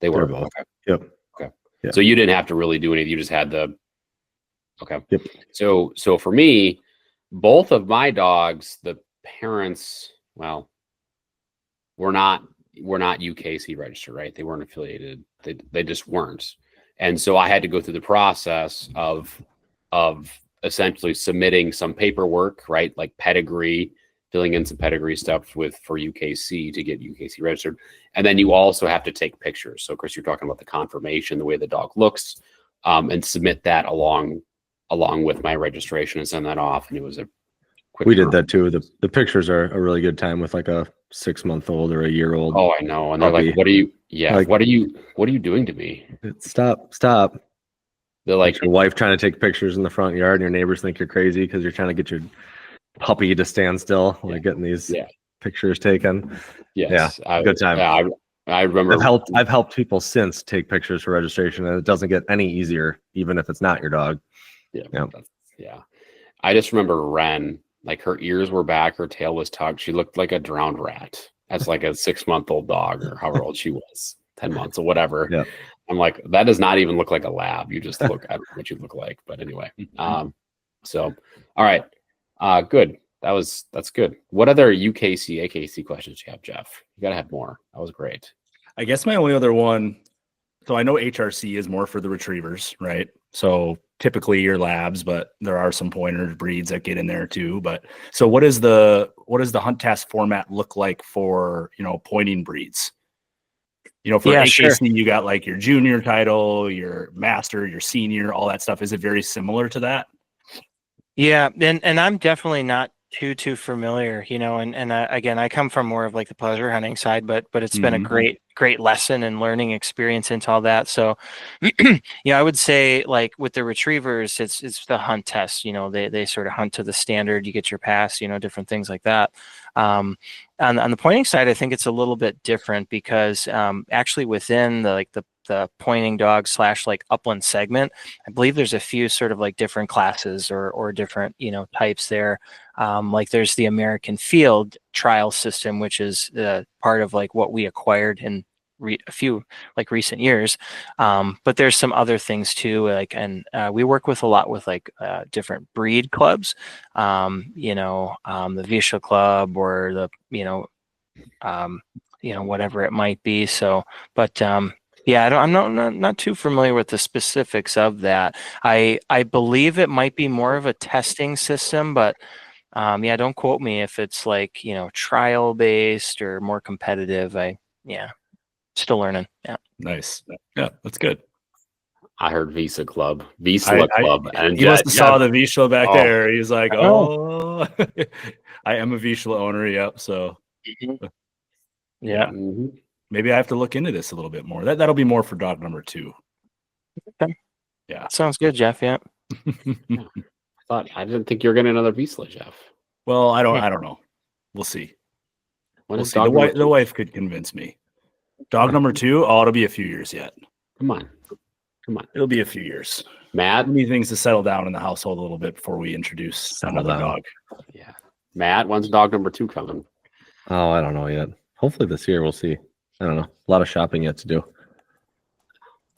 they were both. Okay. Yep. Okay. Yeah. So you didn't have to really do anything. You just had the. Okay. Yep. So for me, both of my dogs, the parents, well, were not UKC registered, right? They weren't affiliated. They just weren't. And so I had to go through the process of essentially submitting some paperwork, right? Like pedigree, filling in some pedigree stuff for UKC to get UKC registered. And then you also have to take pictures. So Chris, you're talking about the confirmation, the way the dog looks, and submit that along with my registration and send that off. And it was a quick. We did that too. The pictures are a really good time with like a 6-month-old or a year-old. Oh, I know. And they're like, what are you doing to me? Stop. They're like, your wife trying to take pictures in the front yard and your neighbors think you're crazy because you're trying to get your puppy to stand still, like getting these pictures taken. Yes. Yeah. Good time. Yeah, I remember. I've helped people since take pictures for registration, and it doesn't get any easier, even if it's not your dog. Yeah. I just remember Ren, like her ears were back, her tail was tucked. She looked like a drowned rat. That's like a 6-month-old dog or however old she was. 10 months or whatever. Yeah. I'm like, that does not even look like a lab. You just look at what you look like. But anyway, so all right, good. That's good. What other UKC, AKC questions do you have, Jeff? You gotta have more. That was great. I guess my only other one. So I know HRC is more for the retrievers, right? So typically your labs, but there are some pointer breeds that get in there too. But so what does the hunt task format look like for, pointing breeds? For Yeah, AKC, sure. you got like your junior title, your master, your senior, all that stuff. Is it very similar to that? Yeah, and I'm definitely not too familiar, and again, I come from more of like the pleasure hunting side, but it's been a great lesson and learning experience into all that. So, I would say like with the retrievers, it's the hunt test. They sort of hunt to the standard. You get your pass, different things like that. On the pointing side, I think it's a little bit different because actually within the pointing dog / like upland segment, I believe there's a few sort of like different classes or different types there. Like there's the American Field trial system, which is part of like what we acquired in a few like recent years. But there's some other things too, and we work with a lot with like different breed clubs, the Vishal Club or the whatever it might be. So, but yeah, I'm not too familiar with the specifics of that. I believe it might be more of a testing system, but yeah, don't quote me if it's like trial based or more competitive. Still learning. Yeah. Nice. Yeah, that's good. I heard Visa Club, Club, and he must have saw the Vishla back there. He's like, Oh. I am a Vishla owner. Yep. So yeah. Mhm. Maybe I have to look into this a little bit more. That'll be more for dog number 2. Okay. Yeah. Sounds good, Jeff. Yeah. I didn't think you were getting another Vizsla, Jeff. Well, I don't know. We'll see. When We'll is see. dog number The two? wife could convince me. Dog number 2, it'll be a few years yet. Come on. It'll be a few years. Matt? We need things to settle down in the household a little bit before we introduce another dog. Yeah. Matt, when's dog number 2 coming? Oh, I don't know yet. Hopefully this year. We'll see. I don't know. A lot of shopping yet to do.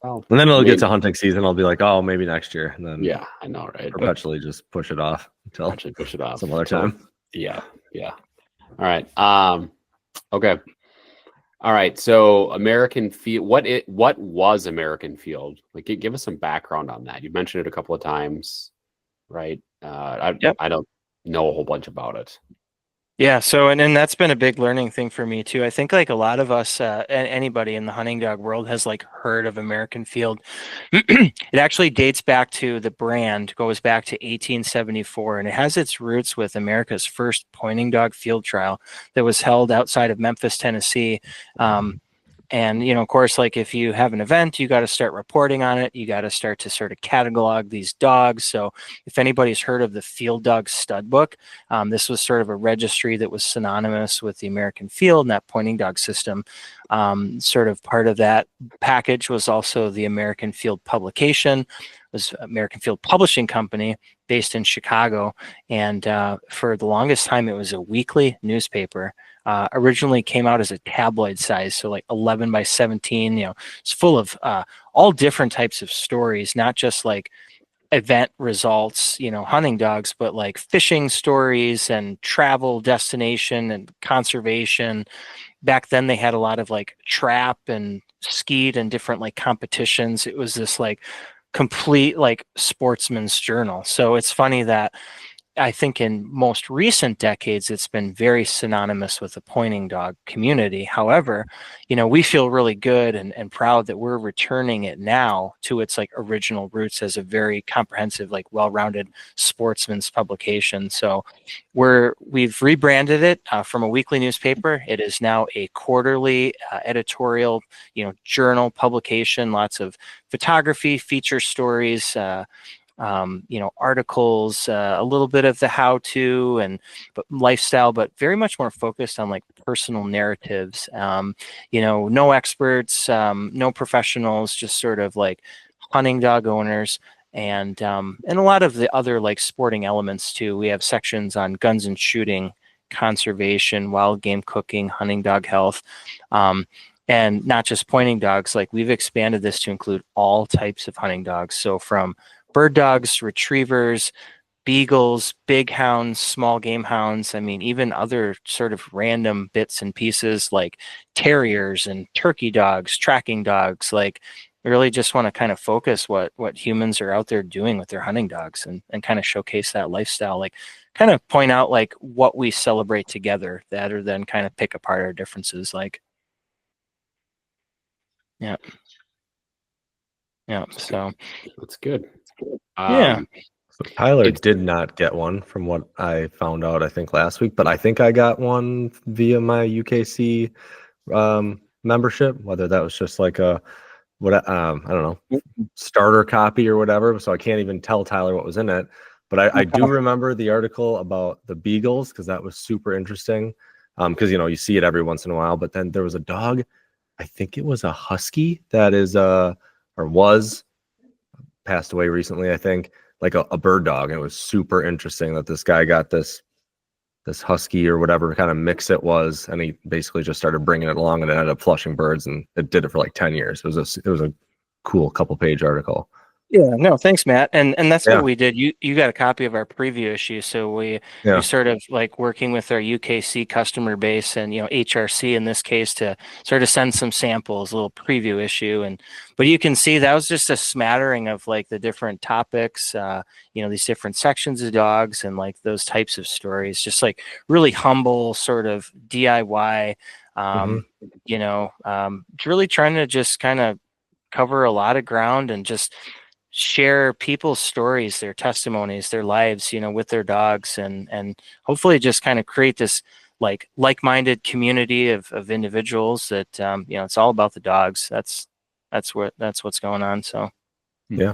Oh, And then it'll get to hunting season. I'll be like, oh, maybe next year. And then yeah, I know, right? perpetually just push it off until Actually push it off some other time. Yeah. All right. Okay. All right. So American Field, what was American Field? Like, give us some background on that. You mentioned it a couple of times, right? Yep. I don't know a whole bunch about it. Yeah, so and that's been a big learning thing for me too. I think like a lot of us, anybody in the hunting dog world has like heard of American Field. It actually dates back to the brand, goes back to 1874, and it has its roots with America's first pointing dog field trial that was held outside of Memphis, Tennessee. And, of course, like if you have an event, you got to start reporting on it. You got to start to sort of catalog these dogs. So if anybody's heard of the Field Dog Stud Book, this was sort of a registry that was synonymous with the American Field and that pointing dog system. Sort of part of that package was also the American Field publication. It was American Field Publishing Company based in Chicago. And for the longest time, it was a weekly newspaper. Originally came out as a tabloid size, so like 11 by 17. It's full of all different types of stories, not just like event results, hunting dogs, but like fishing stories and travel destination and conservation. Back then, they had a lot of like trap and skeet and different like competitions. It was this like complete like sportsman's journal. So it's funny that I think in most recent decades, it's been very synonymous with the pointing dog community. However, we feel really good and proud that we're returning it now to its like original roots as a very comprehensive, like well-rounded sportsman's publication. So we've rebranded it from a weekly newspaper. It is now a quarterly editorial, journal publication, lots of photography, feature stories, articles, a little bit of the how-to but lifestyle, but very much more focused on like personal narratives. No experts, no professionals, just sort of like hunting dog owners and a lot of the other like sporting elements too. We have sections on guns and shooting, conservation, wild game cooking, hunting dog health. and not just pointing dogs. Like we've expanded this to include all types of hunting dogs. So from bird dogs, retrievers, beagles, big hounds, small game hounds. I mean, even other sort of random bits and pieces like terriers and turkey dogs, tracking dogs. Like we really just want to kind of focus what humans are out there doing with their hunting dogs and kind of showcase that lifestyle. Like kind of point out like what we celebrate together rather than kind of pick apart our differences. Like, yeah. Yeah. So That's good. Yeah. So Tyler It's- did not get one from what I found out, I think last week, but I think I got one via my UKC membership, whether that was just like a I don't know, starter copy or whatever. So I can't even tell Tyler what was in it. But I do remember the article about the beagles because that was super interesting. Because you see it every once in a while. But then there was a dog, I think it was a husky that is or was passed away recently, I think, like a bird dog. And it was super interesting that this guy got this husky or whatever kind of mix it was, and he basically just started bringing it along, and it ended up flushing birds, and it did it for like 10 years. It was a cool couple page article. Yeah, no, thanks, Matt. And that's Yeah. what we did. You got a copy of our preview issue. So we sort of like working with our UKC customer base and HRC in this case to sort of send some samples, a little preview issue. But you can see that was just a smattering of like the different topics, these different sections of dogs and like those types of stories, just like really humble sort of DIY, really trying to just kind of cover a lot of ground and just share people's stories, their testimonies, their lives, with their dogs, and hopefully just kind of create this like-minded community of individuals that it's all about the dogs. That's what's going on. So yeah.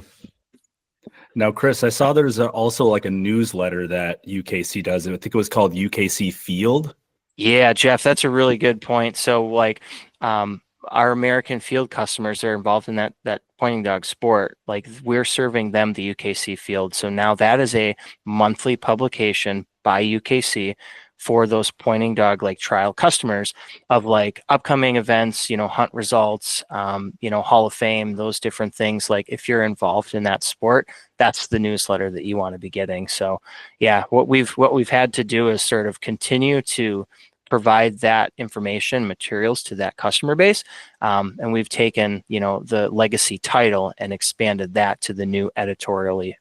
Now, Chris, I saw there's also like a newsletter that UKC does. I think it was called UKC Field. Yeah, Jeff, that's a really good point. So like our American Field customers are involved in that pointing dog sport. Like we're serving them the UKC Field. So now that is a monthly publication by UKC for those pointing dog like trial customers of like upcoming events, hunt results, Hall of Fame, those different things. Like if you're involved in that sport, that's the newsletter that you want to be getting. So yeah, what we've had to do is sort of continue to provide that information materials to that customer base. And we've taken, the legacy title and expanded that to the new editorial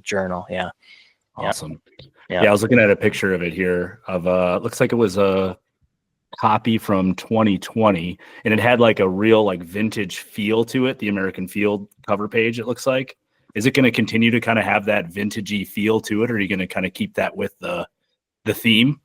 journal. Yeah. Awesome. Yeah. Yeah. I was looking at a picture of it here of looks like it was a copy from 2020 and it had like a real like vintage feel to it. The American Field cover page, it looks like. Is it going to continue to kind of have that vintagey feel to it? Or are you going to kind of keep that with the theme?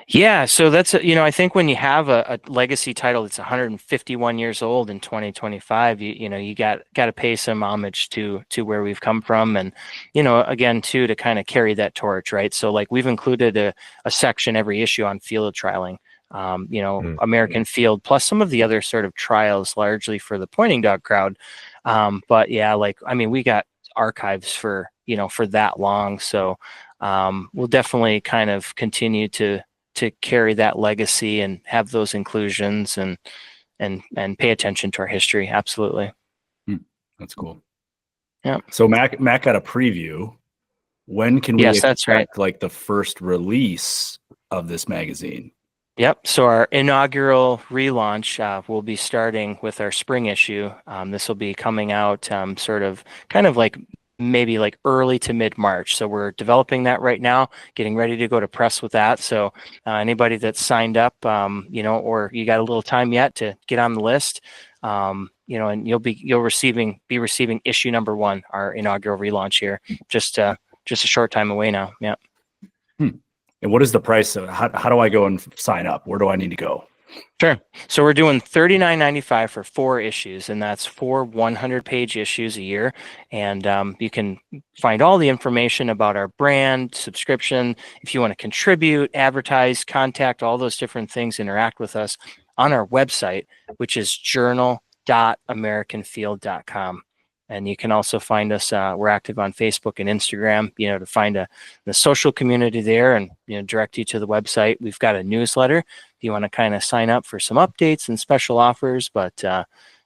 Yeah, so that's I think when you have a legacy title that's 151 years old in 2025, you got to pay some homage to where we've come from, and again too to kind of carry that torch, right? So like we've included a section every issue on field trialing, American Field plus some of the other sort of trials largely for the pointing dog crowd, but yeah, like I mean we got archives for for that long, so we'll definitely kind of continue to carry that legacy and have those inclusions and pay attention to our history. Absolutely. That's cool. Yeah. So Mac got a preview. When can we expect that's right. like the first release of this magazine? Yep. So our inaugural relaunch will be starting with our spring issue. This will be coming out sort of kind of like maybe like early to mid-March. So we're developing that right now, getting ready to go to press with that. So anybody that's signed up, or you got a little time yet to get on the list, and you'll be receiving issue number 1, our inaugural relaunch here, just a short time away now. Yeah. And what is the price? How do I go and sign up? Where do I need to go? Sure. So we're doing $39.95 for 4 issues, and that's 4 100-page issues a year. And you can find all the information about our brand, subscription, if you want to contribute, advertise, contact, all those different things, interact with us on our website, which is journal.americanfield.com. And you can also find us, we're active on Facebook and Instagram, to find the social community there and, direct you to the website. We've got a newsletter. If you want to kind of sign up for some updates and special offers. But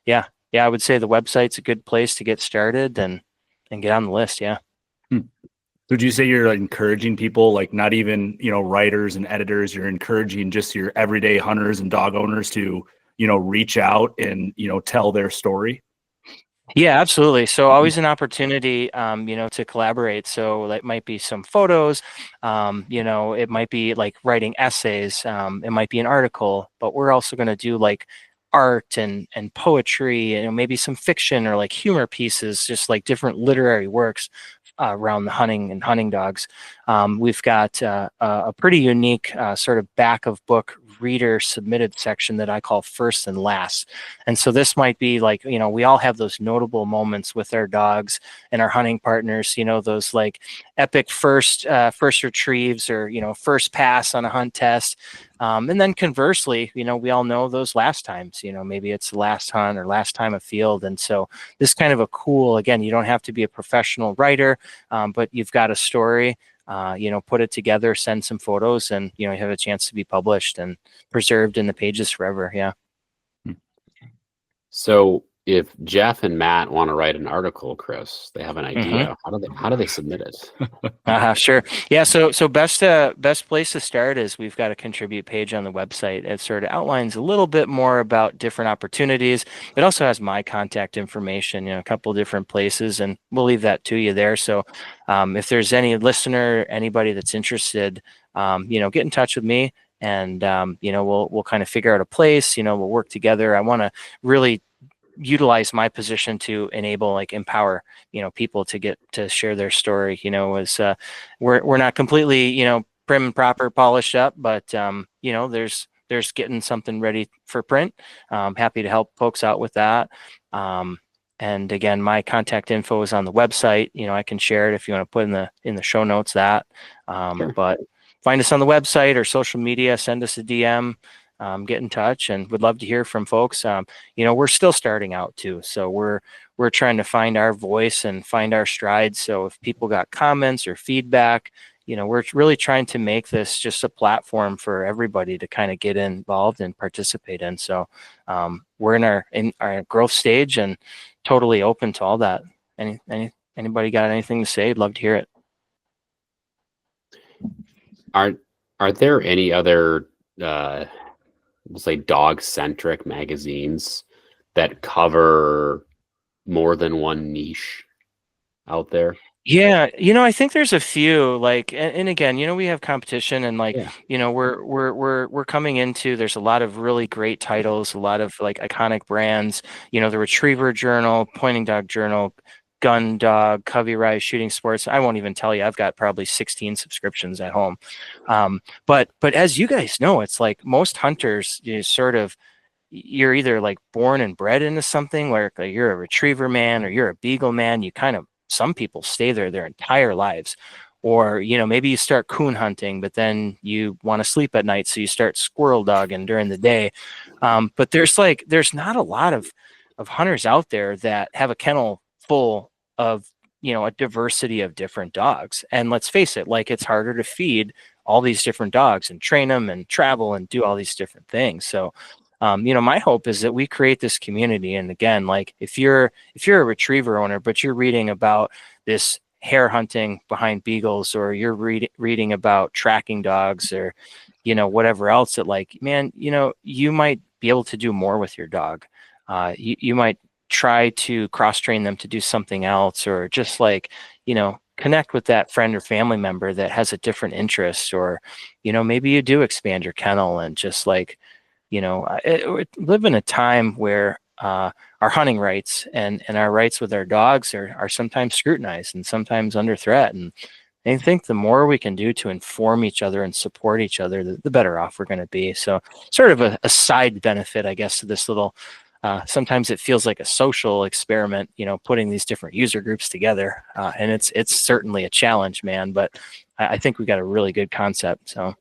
yeah, I would say the website's a good place to get started and get on the list. Yeah. Would you say you're like encouraging people, like not even, writers and editors, you're encouraging just your everyday hunters and dog owners to, reach out and, tell their story? Yeah, absolutely. So always an opportunity, to collaborate. So that might be some photos, it might be like writing essays, it might be an article, but we're also going to do like art and poetry, and maybe some fiction or like humor pieces, just like different literary works around the hunting and hunting dogs. We've got a pretty unique sort of back of book reader submitted section that I call first and last. And so this might be like, we all have those notable moments with our dogs and our hunting partners, those like epic first retrieves or, first pass on a hunt test. And then conversely, we all know those last times, maybe it's the last hunt or last time afield. And so this kind of a cool, again, you don't have to be a professional writer, but you've got a story, put it together, send some photos, and, you have a chance to be published and preserved in the pages forever. Yeah. So if Jeff and Matt want to write an article, Chris, they have an idea. How do they submit it? Sure. Yeah. So best place to start is we've got a contribute page on the website. It sort of outlines a little bit more about different opportunities. It also has my contact information, a couple different places, and we'll leave that to you there. So if there's any listener, anybody that's interested, get in touch with me. And we'll kind of figure out a place. We'll work together. I want to really utilize my position to empower people to get to share their story. As we're not completely prim and proper, polished up, but there's getting something ready for print. Happy to help folks out with that. And again, my contact info is on the website. I can share it if you want to put in the show notes that. Sure. But find us on the website or social media, send us a DM, get in touch, and would love to hear from folks. We're still starting out too. So we're trying to find our voice and find our stride. So if people got comments or feedback, we're really trying to make this just a platform for everybody to kind of get involved and participate in. So we're in our growth stage and totally open to all that. Anybody got anything to say? I'd love to hear it. Are there any other we'll say dog-centric magazines that cover more than one niche out there? Yeah, I think there's a few, like, and again, we have competition, and like, we're coming into, there's a lot of really great titles, a lot of like iconic brands, the Retriever Journal, Pointing Dog Journal, Gun Dog, Covey Rise, Shooting Sports. I won't even tell you, I've got probably 16 subscriptions at home. But as you guys know, it's like most hunters, you're either like born and bred into something where like you're a retriever man or you're a beagle man. Some people stay there their entire lives. Or, maybe you start coon hunting, but then you want to sleep at night, so you start squirrel dogging during the day. But there's not a lot of hunters out there that have a kennel full of, a diversity of different dogs. And let's face it, like, it's harder to feed all these different dogs and train them and travel and do all these different things. So, my hope is that we create this community. And again, like if you're a retriever owner, but you're reading about this hare hunting behind beagles, or you're reading about tracking dogs, or, whatever else, that like, man, you might be able to do more with your dog. You might try to cross train them to do something else, or just like, connect with that friend or family member that has a different interest, or, maybe you do expand your kennel and just like, we live in a time where our hunting rights and our rights with our dogs are sometimes scrutinized and sometimes under threat. And I think the more we can do to inform each other and support each other, the better off we're going to be. So sort of a side benefit, I guess, to this little, sometimes it feels like a social experiment, putting these different user groups together. And it's certainly a challenge, man, but I think we got a really good concept. So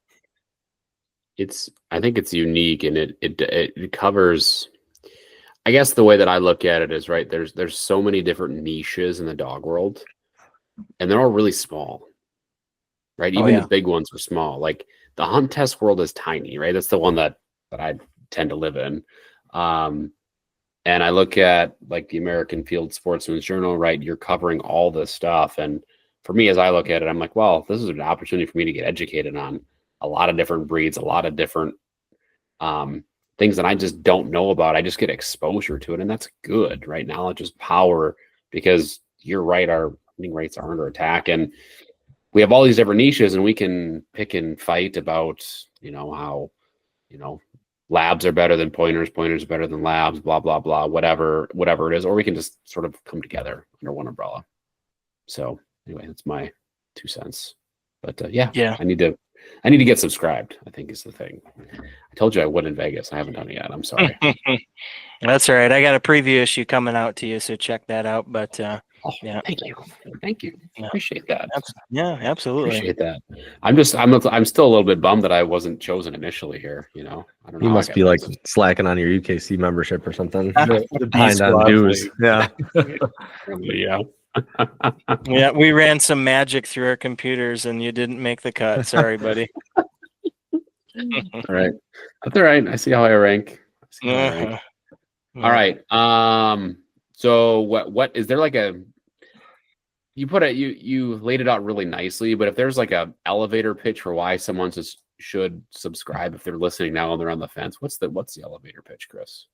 I think it's unique, and it covers, I guess the way that I look at it is, right, there's so many different niches in the dog world, and they're all really small, right? Even the big ones are small. Like the hunt test world is tiny, right? That's the one that that I tend to live in. And I look at like the American Field Sportsman's Journal, right? You're covering all this stuff. And for me, as I look at it, I'm like, well, this is an opportunity for me to get educated on a lot of different breeds, a lot of different things that I just don't know about. I just get exposure to it. And that's good, right? Knowledge is power, because you're right. Our winning rates are under attack. And we have all these different niches, and we can pick and fight about, how, labs are better than pointers are better than labs, blah, blah, blah, whatever it is, or we can just sort of come together under one umbrella. So anyway, that's my 2 cents. But yeah, I need to get subscribed, I think is the thing. I told you I would in Vegas. I haven't done it yet. I'm sorry. That's all right. I got a preview issue coming out to you, so check that out. But yeah, thank you. Appreciate that. Yeah, absolutely. Appreciate that. I'm still a little bit bummed that I wasn't chosen initially here. I don't know. You must be like slacking on your UKC membership or something. The Behind on dues. Yeah. Yeah. Yeah, we ran some magic through our computers, and you didn't make the cut. Sorry, buddy. All right. That's all right. I see how I rank. All right. So what is there like you laid it out really nicely, but if there's like a elevator pitch for why someone should subscribe if they're listening now and they're on the fence, what's the elevator pitch, Chris?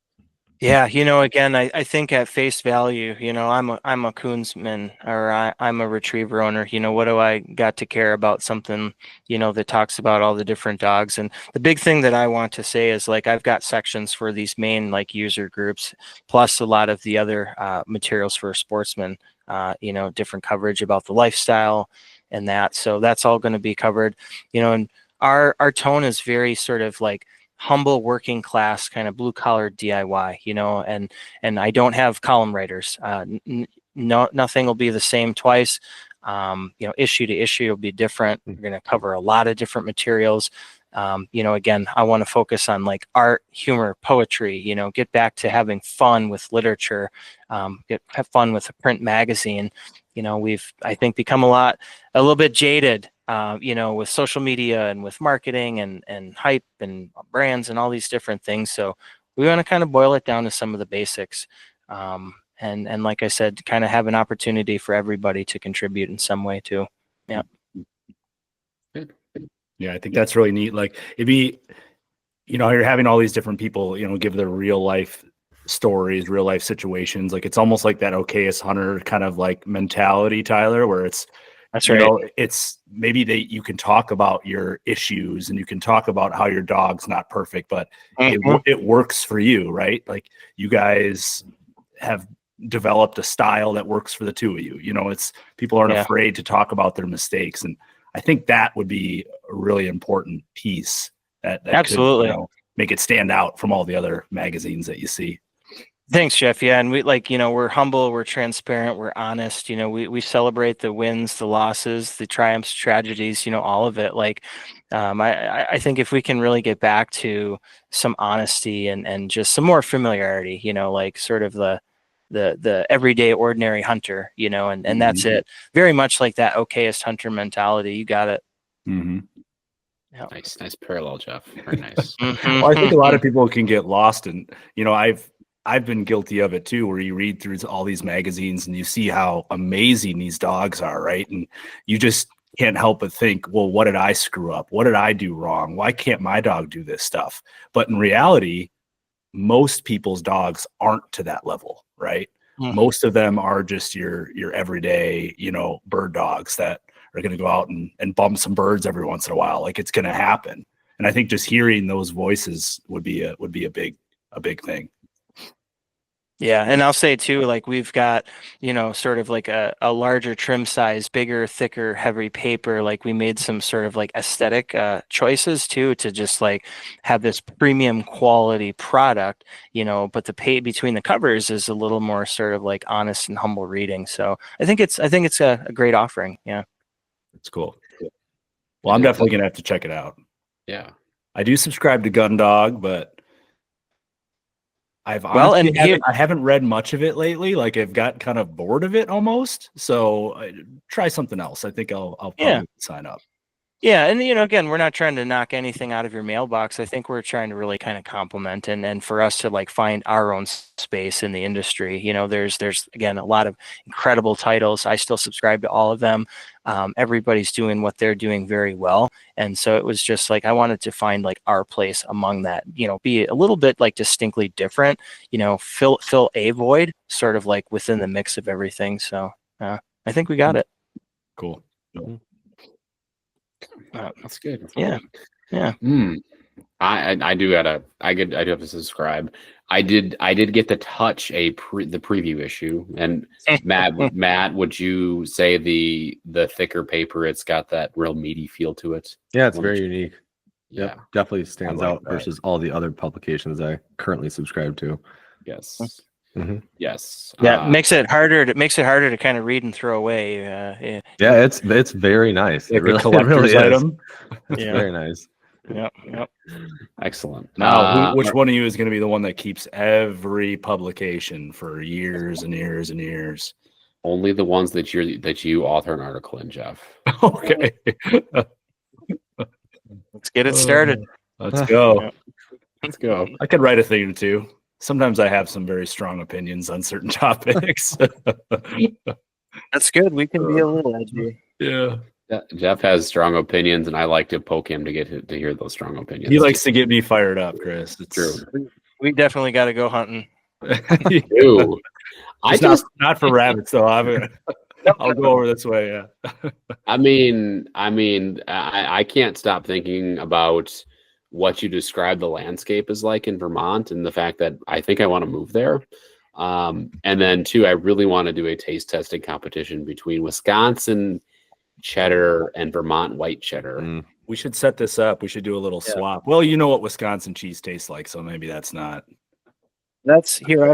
Yeah, again, I think at face value, I'm a coonsman, or I'm a retriever owner. What do I got to care about something, that talks about all the different dogs? And the big thing that I want to say is, like, I've got sections for these main like user groups, plus a lot of the other materials for Sportsman, different coverage about the lifestyle and that. So that's all going to be covered, and our tone is very sort of like humble working class kind of blue collar DIY, and I don't have column writers. Nothing will be the same twice. Issue to issue will be different. We're going to cover a lot of different materials. Again, I want to focus on like art, humor, poetry, get back to having fun with literature, have fun with a print magazine. We've, I think, become a little bit jaded, with social media and with marketing and hype and brands and all these different things. So we want to kind of boil it down to some of the basics. And like I said, kind of have an opportunity for everybody to contribute in some way too. Yeah. Yeah, I think that's really neat. Like, it'd be, you're having all these different people, give their real life stories, real life situations. Like, it's almost like that okayest hunter kind of like mentality, Tyler, where that's right. It's maybe you can talk about your issues and you can talk about how your dog's not perfect, but it works for you, right? Like, you guys have developed a style that works for the two of you. It's people aren't afraid to talk about their mistakes, and I think that would be a really important piece that absolutely could, make it stand out from all the other magazines that you see. Thanks, Jeff. Yeah. And we we're humble, we're transparent, we're honest. We celebrate the wins, the losses, the triumphs, tragedies, all of it. Like, I think if we can really get back to some honesty and just some more familiarity, like sort of the everyday ordinary hunter, and that's it. Very much like that okayest hunter mentality. You got it. Mm-hmm. Yeah. Nice parallel, Jeff. Very nice. Well, I think a lot of people can get lost, and I've been guilty of it too, where you read through all these magazines and you see how amazing these dogs are, right? And you just can't help but think, well, what did I screw up? What did I do wrong? Why can't my dog do this stuff? But in reality, most people's dogs aren't to that level, right? Mm-hmm. Most of them are just your everyday, bird dogs that are going to go out and bump some birds every once in a while. Like, it's going to happen. And I think just hearing those voices would be a big thing. Yeah. And I'll say too, like, we've got, sort of like a larger trim size, bigger, thicker, heavy paper. Like, we made some sort of like aesthetic choices too, to just like have this premium quality product, but the pay between the covers is a little more sort of like honest and humble reading. So I think it's a great offering. Yeah. It's cool. Well, I'm definitely going to have to check it out. Yeah. I do subscribe to Gundog, but I haven't read much of it lately. Like, I've got kind of bored of it almost. So try something else. I think I'll probably sign up. Yeah, and again, we're not trying to knock anything out of your mailbox. I think we're trying to really kind of complement and for us to like find our own space in the industry. There's again a lot of incredible titles. I still subscribe to all of them. Everybody's doing what they're doing very well, and so it was just like I wanted to find like our place among that. Be a little bit like distinctly different. Fill a void, sort of like within the mix of everything. So I think we got it. Cool. That's good. That's Yeah. good. Yeah. I do have to subscribe. I did get to touch the preview issue, and Matt, would you say the thicker paper? It's got that real meaty feel to it. Yeah, it's very unique. Yeah, Yep, definitely stands like out that. versus all the other publications I currently subscribe to. yes, Mhm. yes. Yeah, makes it harder to kind of read and throw away. Yeah, it's very nice. Like It really, a collector's it really is. item. It's Yeah. very nice. Yep. Excellent. Now, which one of you is going to be the one that keeps every publication for years and years and years? Only the ones that you author an article in, Jeff. Okay. Let's get it started. Let's go. Yeah. Let's go. I could write a thing or two. Sometimes I have some very strong opinions on certain topics. That's good. We can be a little edgy. Yeah. Jeff has strong opinions, and I like to poke him to hear those strong opinions. He likes to get me fired up, Chris. It's True. We definitely got to go hunting. Ew. Not for rabbits though. I'll go over this way. Yeah. I mean, I can't stop thinking about what you describe the landscape is like in Vermont, and the fact that I think I want to move there. And then two, I really want to do a taste testing competition between Wisconsin cheddar and Vermont white cheddar. We should set this up. We should do a little swap. Well, you know what Wisconsin cheese tastes like, so maybe that's not. I'll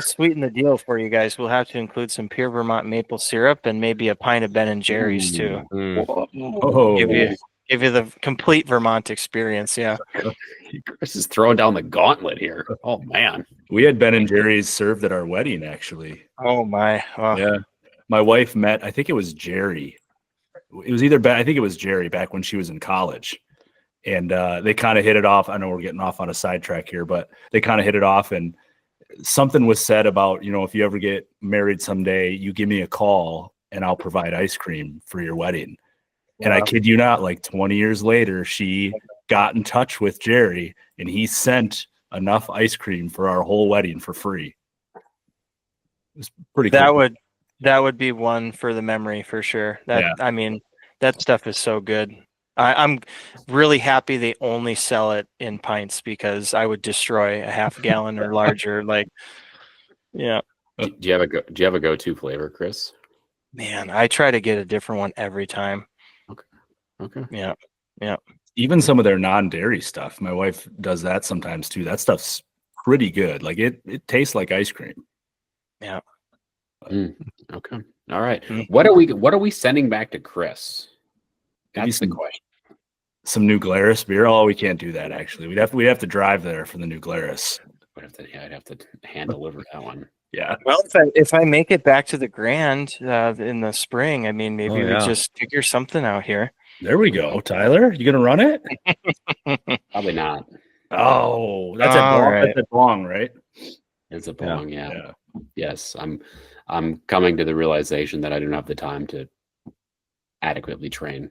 sweeten the deal for you guys. We'll have to include some pure Vermont maple syrup and maybe a pint of Ben and Jerry's too. Oh, Give you the complete Vermont experience. Yeah. Chris is throwing down the gauntlet here. Oh man, we had Ben and Jerry's served at our wedding, actually. Oh my. Oh. Yeah, my wife met. I think it was Jerry. It was either Ben. I think it was Jerry back when she was in college, and they kind of hit it off. I know we're getting off on a sidetrack here, but they kind of hit it off, and something was said about, if you ever get married someday, you give me a call and I'll provide ice cream for your wedding. Wow. And I kid you not, like 20 years later, she got in touch with Jerry and he sent enough ice cream for our whole wedding for free. It was pretty cool. That would be one for the memory for sure. I mean, that stuff is so good. I'm really happy they only sell it in pints, because I would destroy a half gallon or larger. Yeah. Do you have a go-to flavor, Chris? Man, I try to get a different one every time. Okay. Yeah. Even some of their non-dairy stuff. My wife does that sometimes too. That stuff's pretty good. Like it tastes like ice cream. Yeah. Okay. All right. What are we sending back to Chris? That's the question. Some New Glarus beer. Oh, we can't do that. Actually, we'd have to drive there for the New Glarus. I'd have to hand deliver that one. Yeah. Well, if I make it back to the Grand in the spring, I mean, maybe we just figure something out here. There we go, Tyler. You gonna run it? Probably not. Oh, that's a bong, right? It's a bong. Yeah. Yes, I'm coming to the realization that I don't have the time to adequately train.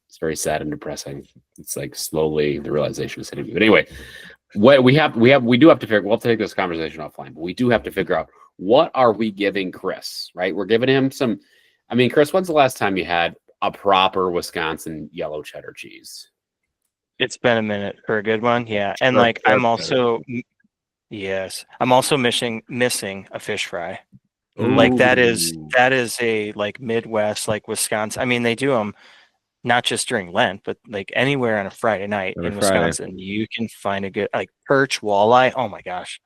It's very sad and depressing. It's like slowly the realization is hitting me. But anyway, what we'll have to take this conversation offline, but we do have to figure out, what are we giving Chris, right? We're giving him some, I mean, Chris, when's the last time you had a proper Wisconsin yellow cheddar cheese? It's been a minute for a good one. Yeah. And I'm also missing a fish fry. Ooh. Like that is a like Midwest, like Wisconsin. I mean, they do them not just during Lent, but like anywhere on a Friday night in Wisconsin, you can find a good like perch, walleye. Oh my gosh.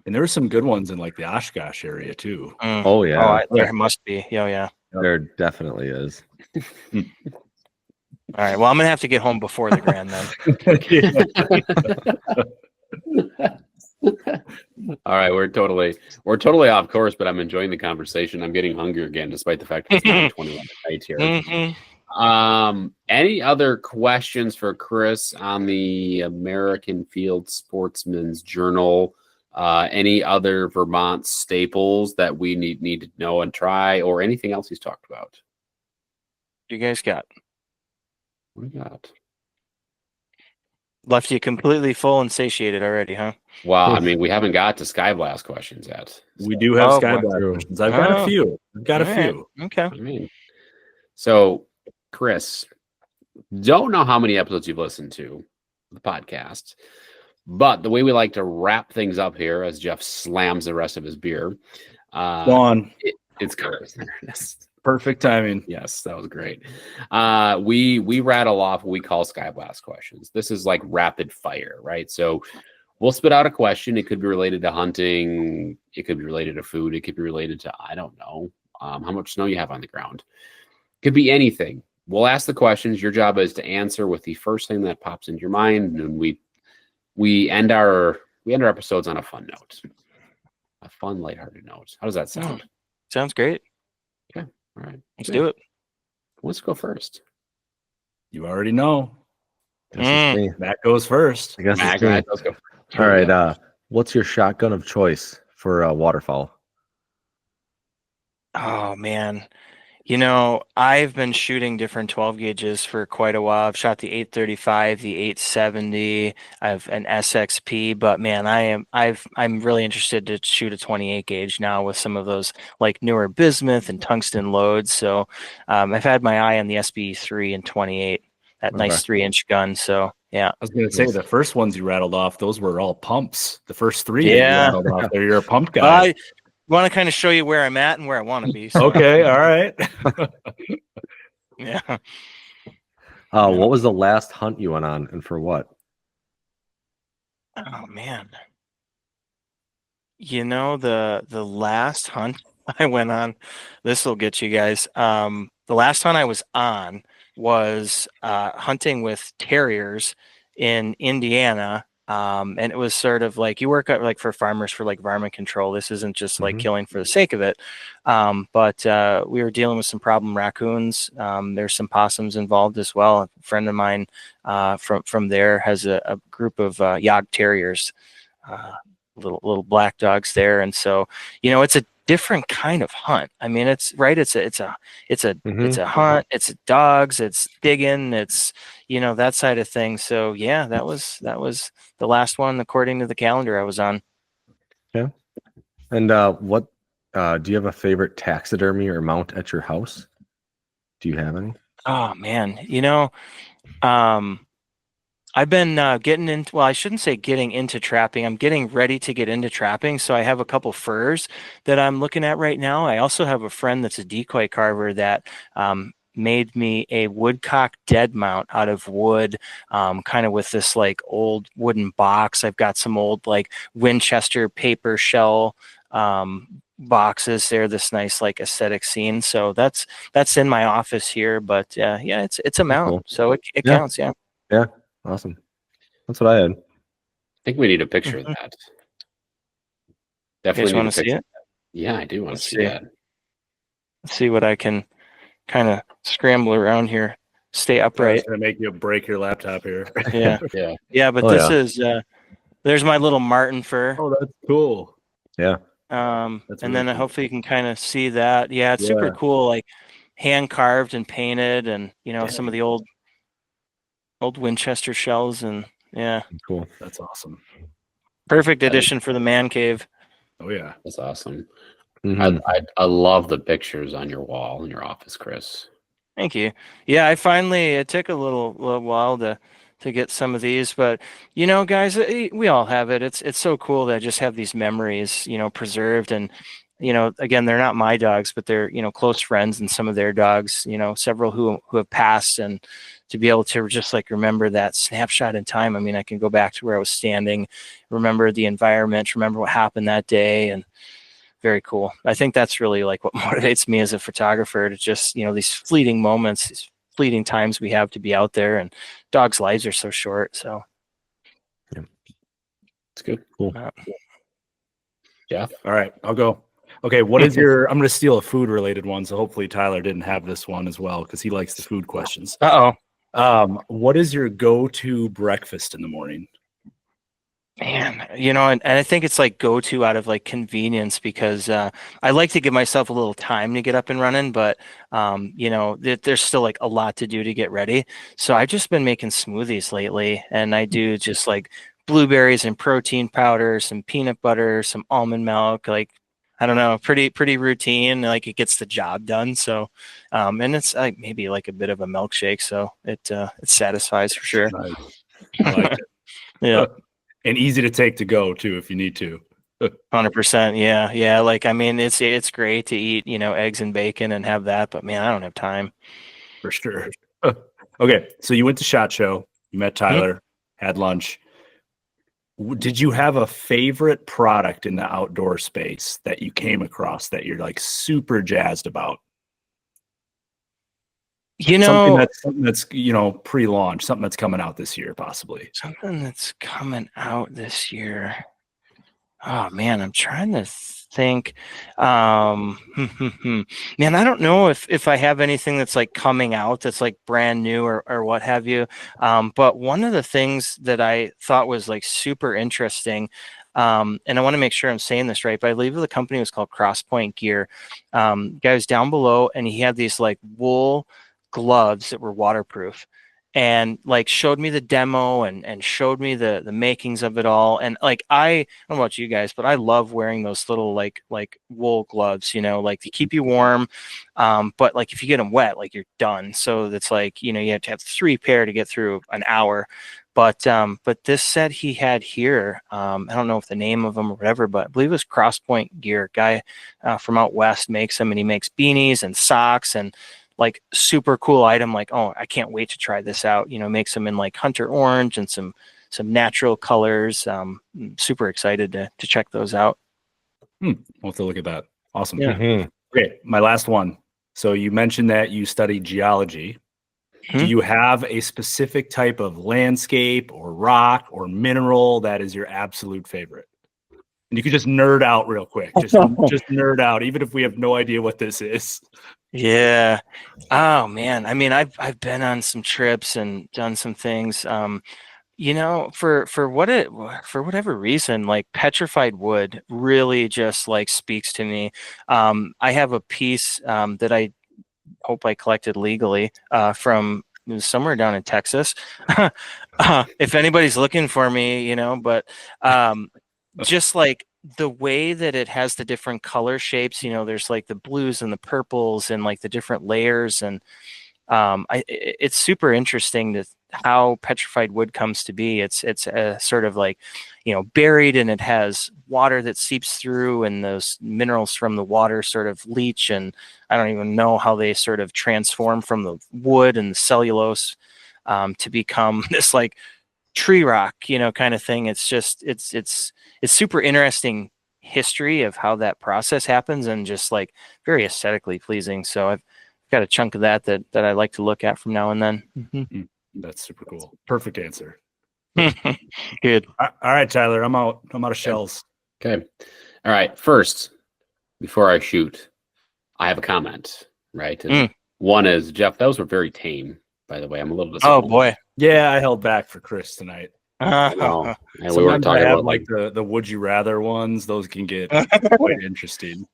And there were some good ones in like the Oshkosh area too. Oh yeah. There must be. Yeah. There definitely is. All right. Well, I'm gonna have to get home before the Grand then. All right, we're totally off course, but I'm enjoying the conversation. I'm getting hungry again, despite the fact that it's 9:21 at night here. Any other questions for Chris on the American Field Sportsman's Journal? Any other Vermont staples that we need to know and try, or anything else he's talked about? You guys got What do we got? left you completely full and satiated already, huh? Well, I mean, we haven't got to Sky Blast questions yet. We do have Oh, Sky boy. Blast questions. I've got a Oh. few. I've got a All right. few. Okay. I mean, so Chris, don't know how many episodes you've listened to the podcast, but the way we like to wrap things up here, as Jeff slams the rest of his beer, Gone. it's Chris. Perfect timing. Yes, that was great. We rattle off what we call Sky Blast questions. This is like rapid fire, right? So we'll spit out a question. It could be related to hunting. It could be related to food. It could be related to, I don't know, how much snow you have on the ground. Could be anything. We'll ask the questions. Your job is to answer with the first thing that pops into your mind, and we end our episodes on a fun note, a fun, lighthearted note. How does that sound? Sounds great. Okay, all right, Let's do it. Let's go first. You already know. Guess it's me. That goes first. I guess it's me. Let's go. All right. What's your shotgun of choice for waterfowl? Oh man. You know, I've been shooting different 12 gauges for quite a while. I've shot the 835, the 870. I have an SXP, but man, I'm really interested to shoot a 28 gauge now with some of those like newer bismuth and tungsten loads. So I've had my eye on the SB3 and 28, that nice 3-inch gun. So yeah. I was going to say the first ones you rattled off, those were all pumps. The first three that you Yeah. rattled off there, you're a pump guy. I want to kind of show you where I'm at and where I want to be. So, Okay, all right. yeah. What was the last hunt you went on, and for what? Oh man. You know, the last hunt I went on, this will get you guys. The last hunt I was on was hunting with terriers in Indiana. And it was sort of like you work out like for farmers for like varmint control. This isn't just like killing for the sake of it. But we were dealing with some problem raccoons. There's some possums involved as well. A friend of mine from there has a group of Yog terriers, little black dogs there. And so, you know, it's a different kind of hunt. I mean, it's right. It's a hunt. It's dogs. It's digging. It's, you know, that side of things. So yeah, that was the last one according to the calendar I was on. Yeah. And what do you have a favorite taxidermy or mount at your house? Do you have any? Oh man, you know, I've been getting into, well, I shouldn't say getting into trapping. I'm getting ready to get into trapping. So I have a couple furs that I'm looking at right now. I also have a friend that's a decoy carver that made me a woodcock dead mount out of wood, kind of with this like old wooden box. I've got some old like Winchester paper shell boxes there, this nice like aesthetic scene. So that's in my office here. But yeah, it's a mount. Cool. So it counts. Yeah. Yeah. Awesome. That's what I had. I think we need a picture of that. You guys Definitely want need to a see picture. it? Yeah, I do want to Let's see see. that. Let's see what I can kind of scramble around here, stay I was upright. going to make you break your laptop here. Yeah. Yeah. Yeah, but Oh, this yeah. is there's my little marten fur. Oh, that's cool. Yeah. That's And really then cool. hopefully you can kind of see that. Yeah, it's super Yeah. cool, like hand carved and painted, and you know, some of the old Winchester shells, and yeah, Cool. That's awesome. perfect addition for the man cave. Oh, yeah. That's awesome. Mhm. I love the pictures on your wall in your office, Chris. Thank you. Yeah, it took a little while to get some of these, but you know, guys, we all have it. It's so cool to just have these memories, you know, preserved. And you know, again, they're not my dogs, but they're, you know, close friends and some of their dogs, you know, several who have passed, and to be able to just like remember that snapshot in time. I mean, I can go back to where I was standing, remember the environment, remember what happened that day, and very cool. I think that's really like what motivates me as a photographer, to just, you know, these fleeting moments, these fleeting times we have to be out there, and dogs' lives are so short. So It's good. Cool. Jeff. All right, I'll go. Okay, what is your? I'm going to steal a food related one, so hopefully Tyler didn't have this one as well because he likes the food questions. What is your go-to breakfast in the morning? Man, and I think it's like go to out of like convenience because I like to give myself a little time to get up and running, but there's still like a lot to do to get ready. So I've just been making smoothies lately, and I do just like blueberries and protein powder, some peanut butter, some almond milk, like I don't know, pretty routine, like it gets the job done. So and it's like maybe like a bit of a milkshake, so it satisfies for sure. Nice. I like it. Yeah. And easy to take to go too if you need to. 100%. Yeah. Like, I mean, it's great to eat, eggs and bacon and have that, but man, I don't have time. For sure. Okay. So you went to SHOT Show, you met Tyler, had lunch. Did you have a favorite product in the outdoor space that you came across that you're like super jazzed about? Something that's pre-launch, something that's coming out this year, possibly. Something that's coming out this year. Oh man, I'm trying to think. Man, I don't know if I have anything that's like coming out that's like brand new or what have you. But one of the things that I thought was like super interesting, and I want to make sure I'm saying this right, but I believe the company was called Crosspoint Gear. Guy was down below, and he had these like wool gloves that were waterproof, and like showed me the demo and showed me the makings of it all. And like I don't know about you guys, but I love wearing those little like wool gloves, like to keep you warm. But like if you get them wet, like you're done. So that's like, you have to have 3 pair to get through an hour. But this set he had here, I don't know if the name of them or whatever, but I believe it was Crosspoint Gear. Guy from out west makes them, and he makes beanies and socks and like super cool item. Like, oh, I can't wait to try this out. Makes them in like hunter orange and some natural colors. Super excited to check those out. We'll have to look at that. Awesome. Yeah. Okay, my last one. So you mentioned that you studied geology. Do you have a specific type of landscape or rock or mineral that is your absolute favorite? And you could just nerd out real quick. Just nerd out, even if we have no idea what this is. Yeah. Oh man. I mean, I've been on some trips and done some things. For whatever reason, like petrified wood really just like speaks to me. I have a piece that I hope I collected legally from somewhere down in Texas. If anybody's looking for me, but just like the way that it has the different color shapes, there's like the blues and the purples and like the different layers. And it's super interesting to how petrified wood comes to be. It's sort of like, buried, and it has water that seeps through, and those minerals from the water sort of leach. And I don't even know how they sort of transform from the wood and the cellulose to become this like tree rock, kind of thing. It's just, it's super interesting history of how that process happens, and just like very aesthetically pleasing. So I've got a chunk of that I like to look at from now and then. Mm-hmm. That's super cool. Perfect answer. Good. All right, Tyler, I'm out of shells. Okay. All right. First, before I shoot, I have a comment, right? And one is, Jeff, those were very tame, by the way. I'm a little disappointed. Oh boy. Yeah, I held back for Chris tonight. No, and we weren't talking about like the would you rather ones. Those can get quite interesting.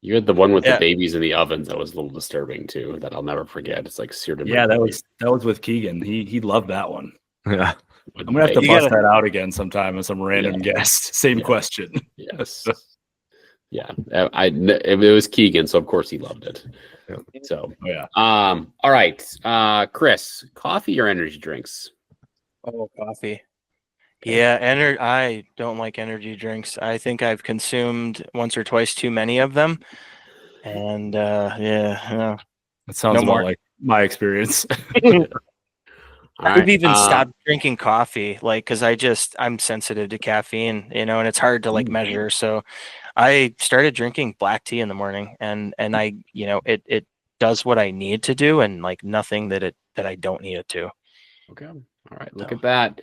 You had the one with the babies in the ovens that was a little disturbing too. That I'll never forget. It's like seared in my face. that was with Keegan. He loved that one. Yeah, I'm gonna have to bust that out again sometime with some random guest. Same question. Yes. Yeah, it was Keegan, so of course he loved it. Yeah. So all right, Chris, coffee or energy drinks? Oh, coffee. Yeah, I don't like energy drinks. I think I've consumed once or twice too many of them. And that sounds about like my experience. I've even stopped drinking coffee, like, because I'm sensitive to caffeine, and it's hard to like measure. So I started drinking black tea in the morning, and I, it does what I need to do, and like nothing that I don't need it to. Okay. All right. Look at that.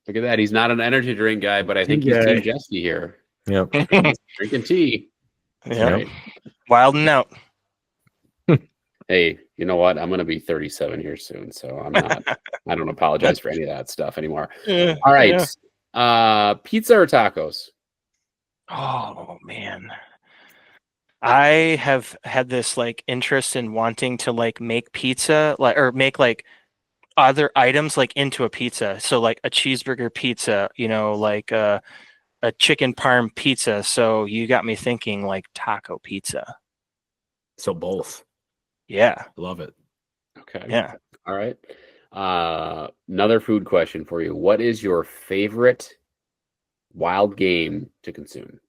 Look at that. He's not an energy drink guy, but I think he's Team Jesse here. Yep. Drinking tea. Yeah. Right. Wilding out. Hey, you know what? I'm going to be 37 here soon, so I don't apologize for any of that stuff anymore. Yeah, All right. yeah. Pizza or tacos? Oh man. I have had this like interest in wanting to like make pizza like or make like other items like into a pizza. So like a cheeseburger pizza, like a chicken parm pizza. So you got me thinking like taco pizza. So both. Yeah. Love it. Okay. Yeah. All right. Another food question for you. What is your favorite wild game to consume?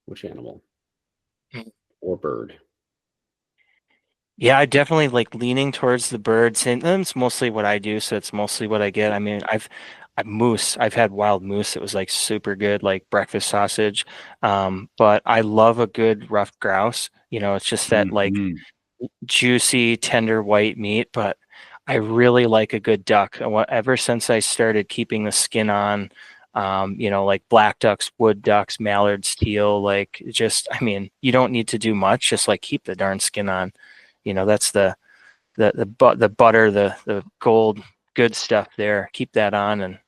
Which animal or bird? Yeah, I definitely like leaning towards the birds, and that's mostly what I do, so it's mostly what I get. I mean, I've moose. I've had wild moose. It was like super good, like breakfast sausage. But I love a good rough grouse. It's just that like Mhm. juicy, tender white meat. But I really like a good duck. Ever since I started keeping the skin on, like black ducks, wood ducks, mallards, teal, like just, I mean, you don't need to do much. Just like keep the darn skin on. That's the butter, the gold good stuff there. Keep that on and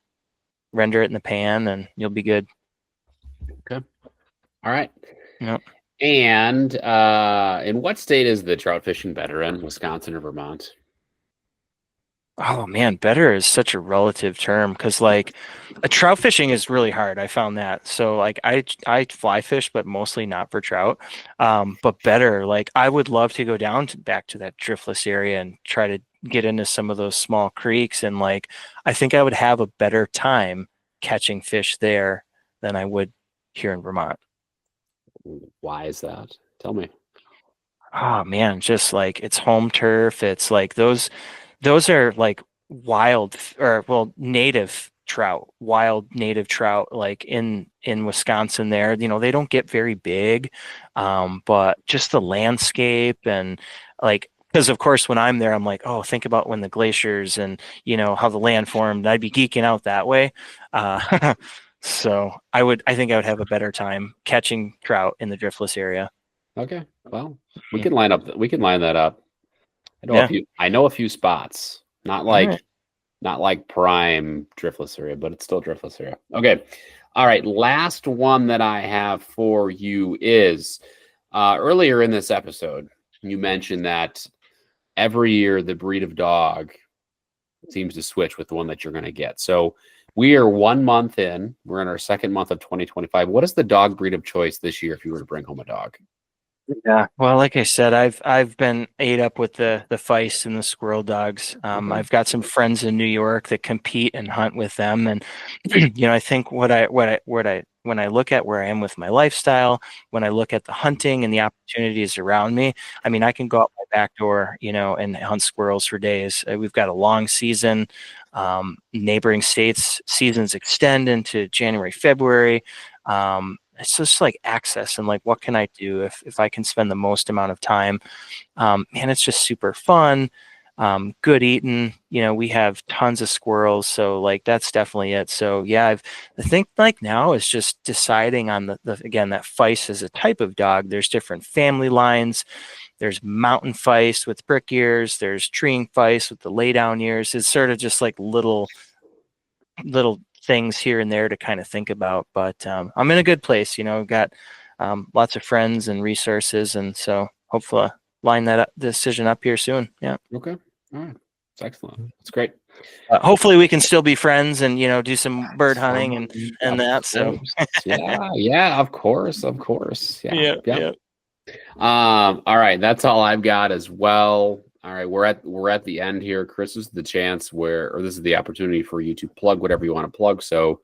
render it in the pan, and you'll be good. Okay. All right. Yep. And in what state is the trout fishing better in, Wisconsin or Vermont? Oh man, better is such a relative term because like a trout fishing is really hard. I found that. So like I fly fish, but mostly not for trout. But better, like I would love to go down back to that driftless area and try to get into some of those small creeks. And like I think I would have a better time catching fish there than I would here in Vermont. Why is that? Tell me. Oh man, just like it's home turf. It's like those are like wild or well native trout, wild native trout like in Wisconsin there. They don't get very big. But just the landscape and like because of course when I'm there I'm like, oh, think about when the glaciers and how the land formed. I'd be geeking out that way. So I think I would have a better time catching trout in the driftless area. Okay. Well, we can line that up. Yeah. I know a few spots. Not All right. like prime driftless area, but it's still driftless area. Okay. All right. Last one that I have for you is earlier in this episode, you mentioned that every year the breed of dog seems to switch with the one that you're going to get. So we are 1 month in. We're in our second month of 2025. What is the dog breed of choice this year if you were to bring home a dog? Yeah, well, like I said, I've been ate up with the Feists and the Squirrel dogs. Okay. I've got some friends in New York that compete and hunt with them, and I think when I look at where I am with my lifestyle, when I look at the hunting and the opportunities around me, I mean, I can go out my back door, and hunt squirrels for days. We've got a long season. Neighboring states seasons extend into January, February. It's just like access and like what can I do if I can spend the most amount of time. Man, it's just super fun. Good eating. We have tons of squirrels, so like that's definitely it. So yeah, I think like now is just deciding on the again that Feist is a type of dog. There's different family lines. There's mountain Feist with prick ears. There's treeing Feist with the lay down ears. It's sort of just like little things here and there to kind of think about. But I'm in a good place. Got lots of friends and resources, and so hopefully line that decision up here soon. Yeah. Okay. All right. It's excellent. It's great. Hopefully we can still be friends and do some bird hunting and Of that. So course. yeah, of course. Yeah. yeah. All right, that's all I've got as well. All right, we're at the end here. Chris, this is the chance this is the opportunity for you to plug whatever you want to plug. So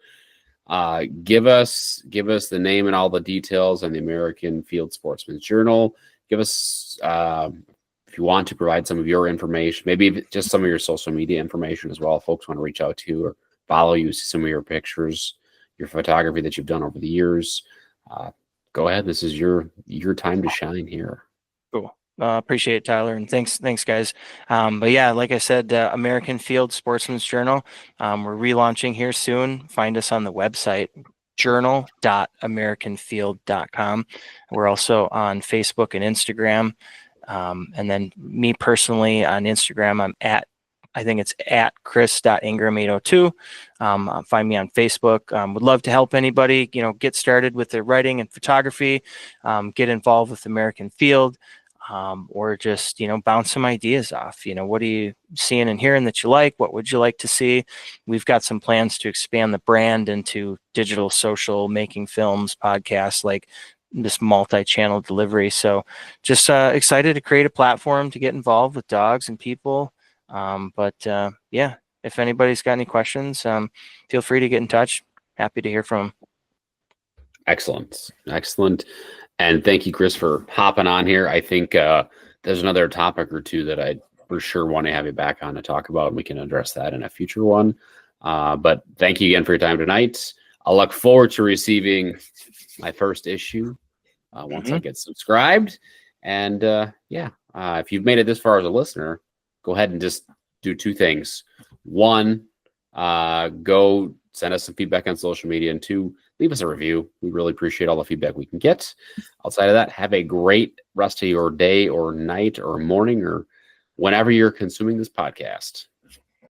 give us the name and all the details on the American Field Sportsman's Journal. Give us if you want to provide some of your information, maybe just some of your social media information as well. If folks want to reach out to you or follow you, see some of your pictures, your photography that you've done over the years. Go ahead. This is your time to shine here. Cool. Appreciate it, Tyler, and thanks guys. But yeah, like I said, American Field Sportsman's Journal. We're relaunching here soon. Find us on the website. journal.americanfield.com. We're also on Facebook and Instagram. And then me personally on Instagram, I think it's at chris.ingram802. Find me on Facebook. Would love to help anybody, get started with their writing and photography, get involved with American Field, or just, bounce some ideas off. What are you seeing and hearing that you like? What would you like to see? We've got some plans to expand the brand into digital, social, making films, podcasts, like this multi-channel delivery. So just excited to create a platform to get involved with dogs and people. Yeah, if anybody's got any questions, feel free to get in touch. Happy to hear from them. Excellent. And thank you, Chris, for hopping on here. I think there's another topic or two that I for sure want to have you back on to talk about, and we can address that in a future one. But thank you again for your time tonight. I'll look forward to receiving my first issue once I get subscribed. And if you've made it this far as a listener, go ahead and just do two things. One, go send us some feedback on social media. And two, leave us a review. We really appreciate all the feedback we can get. Outside of that, have a great rest of your day or night or morning or whenever you're consuming this podcast.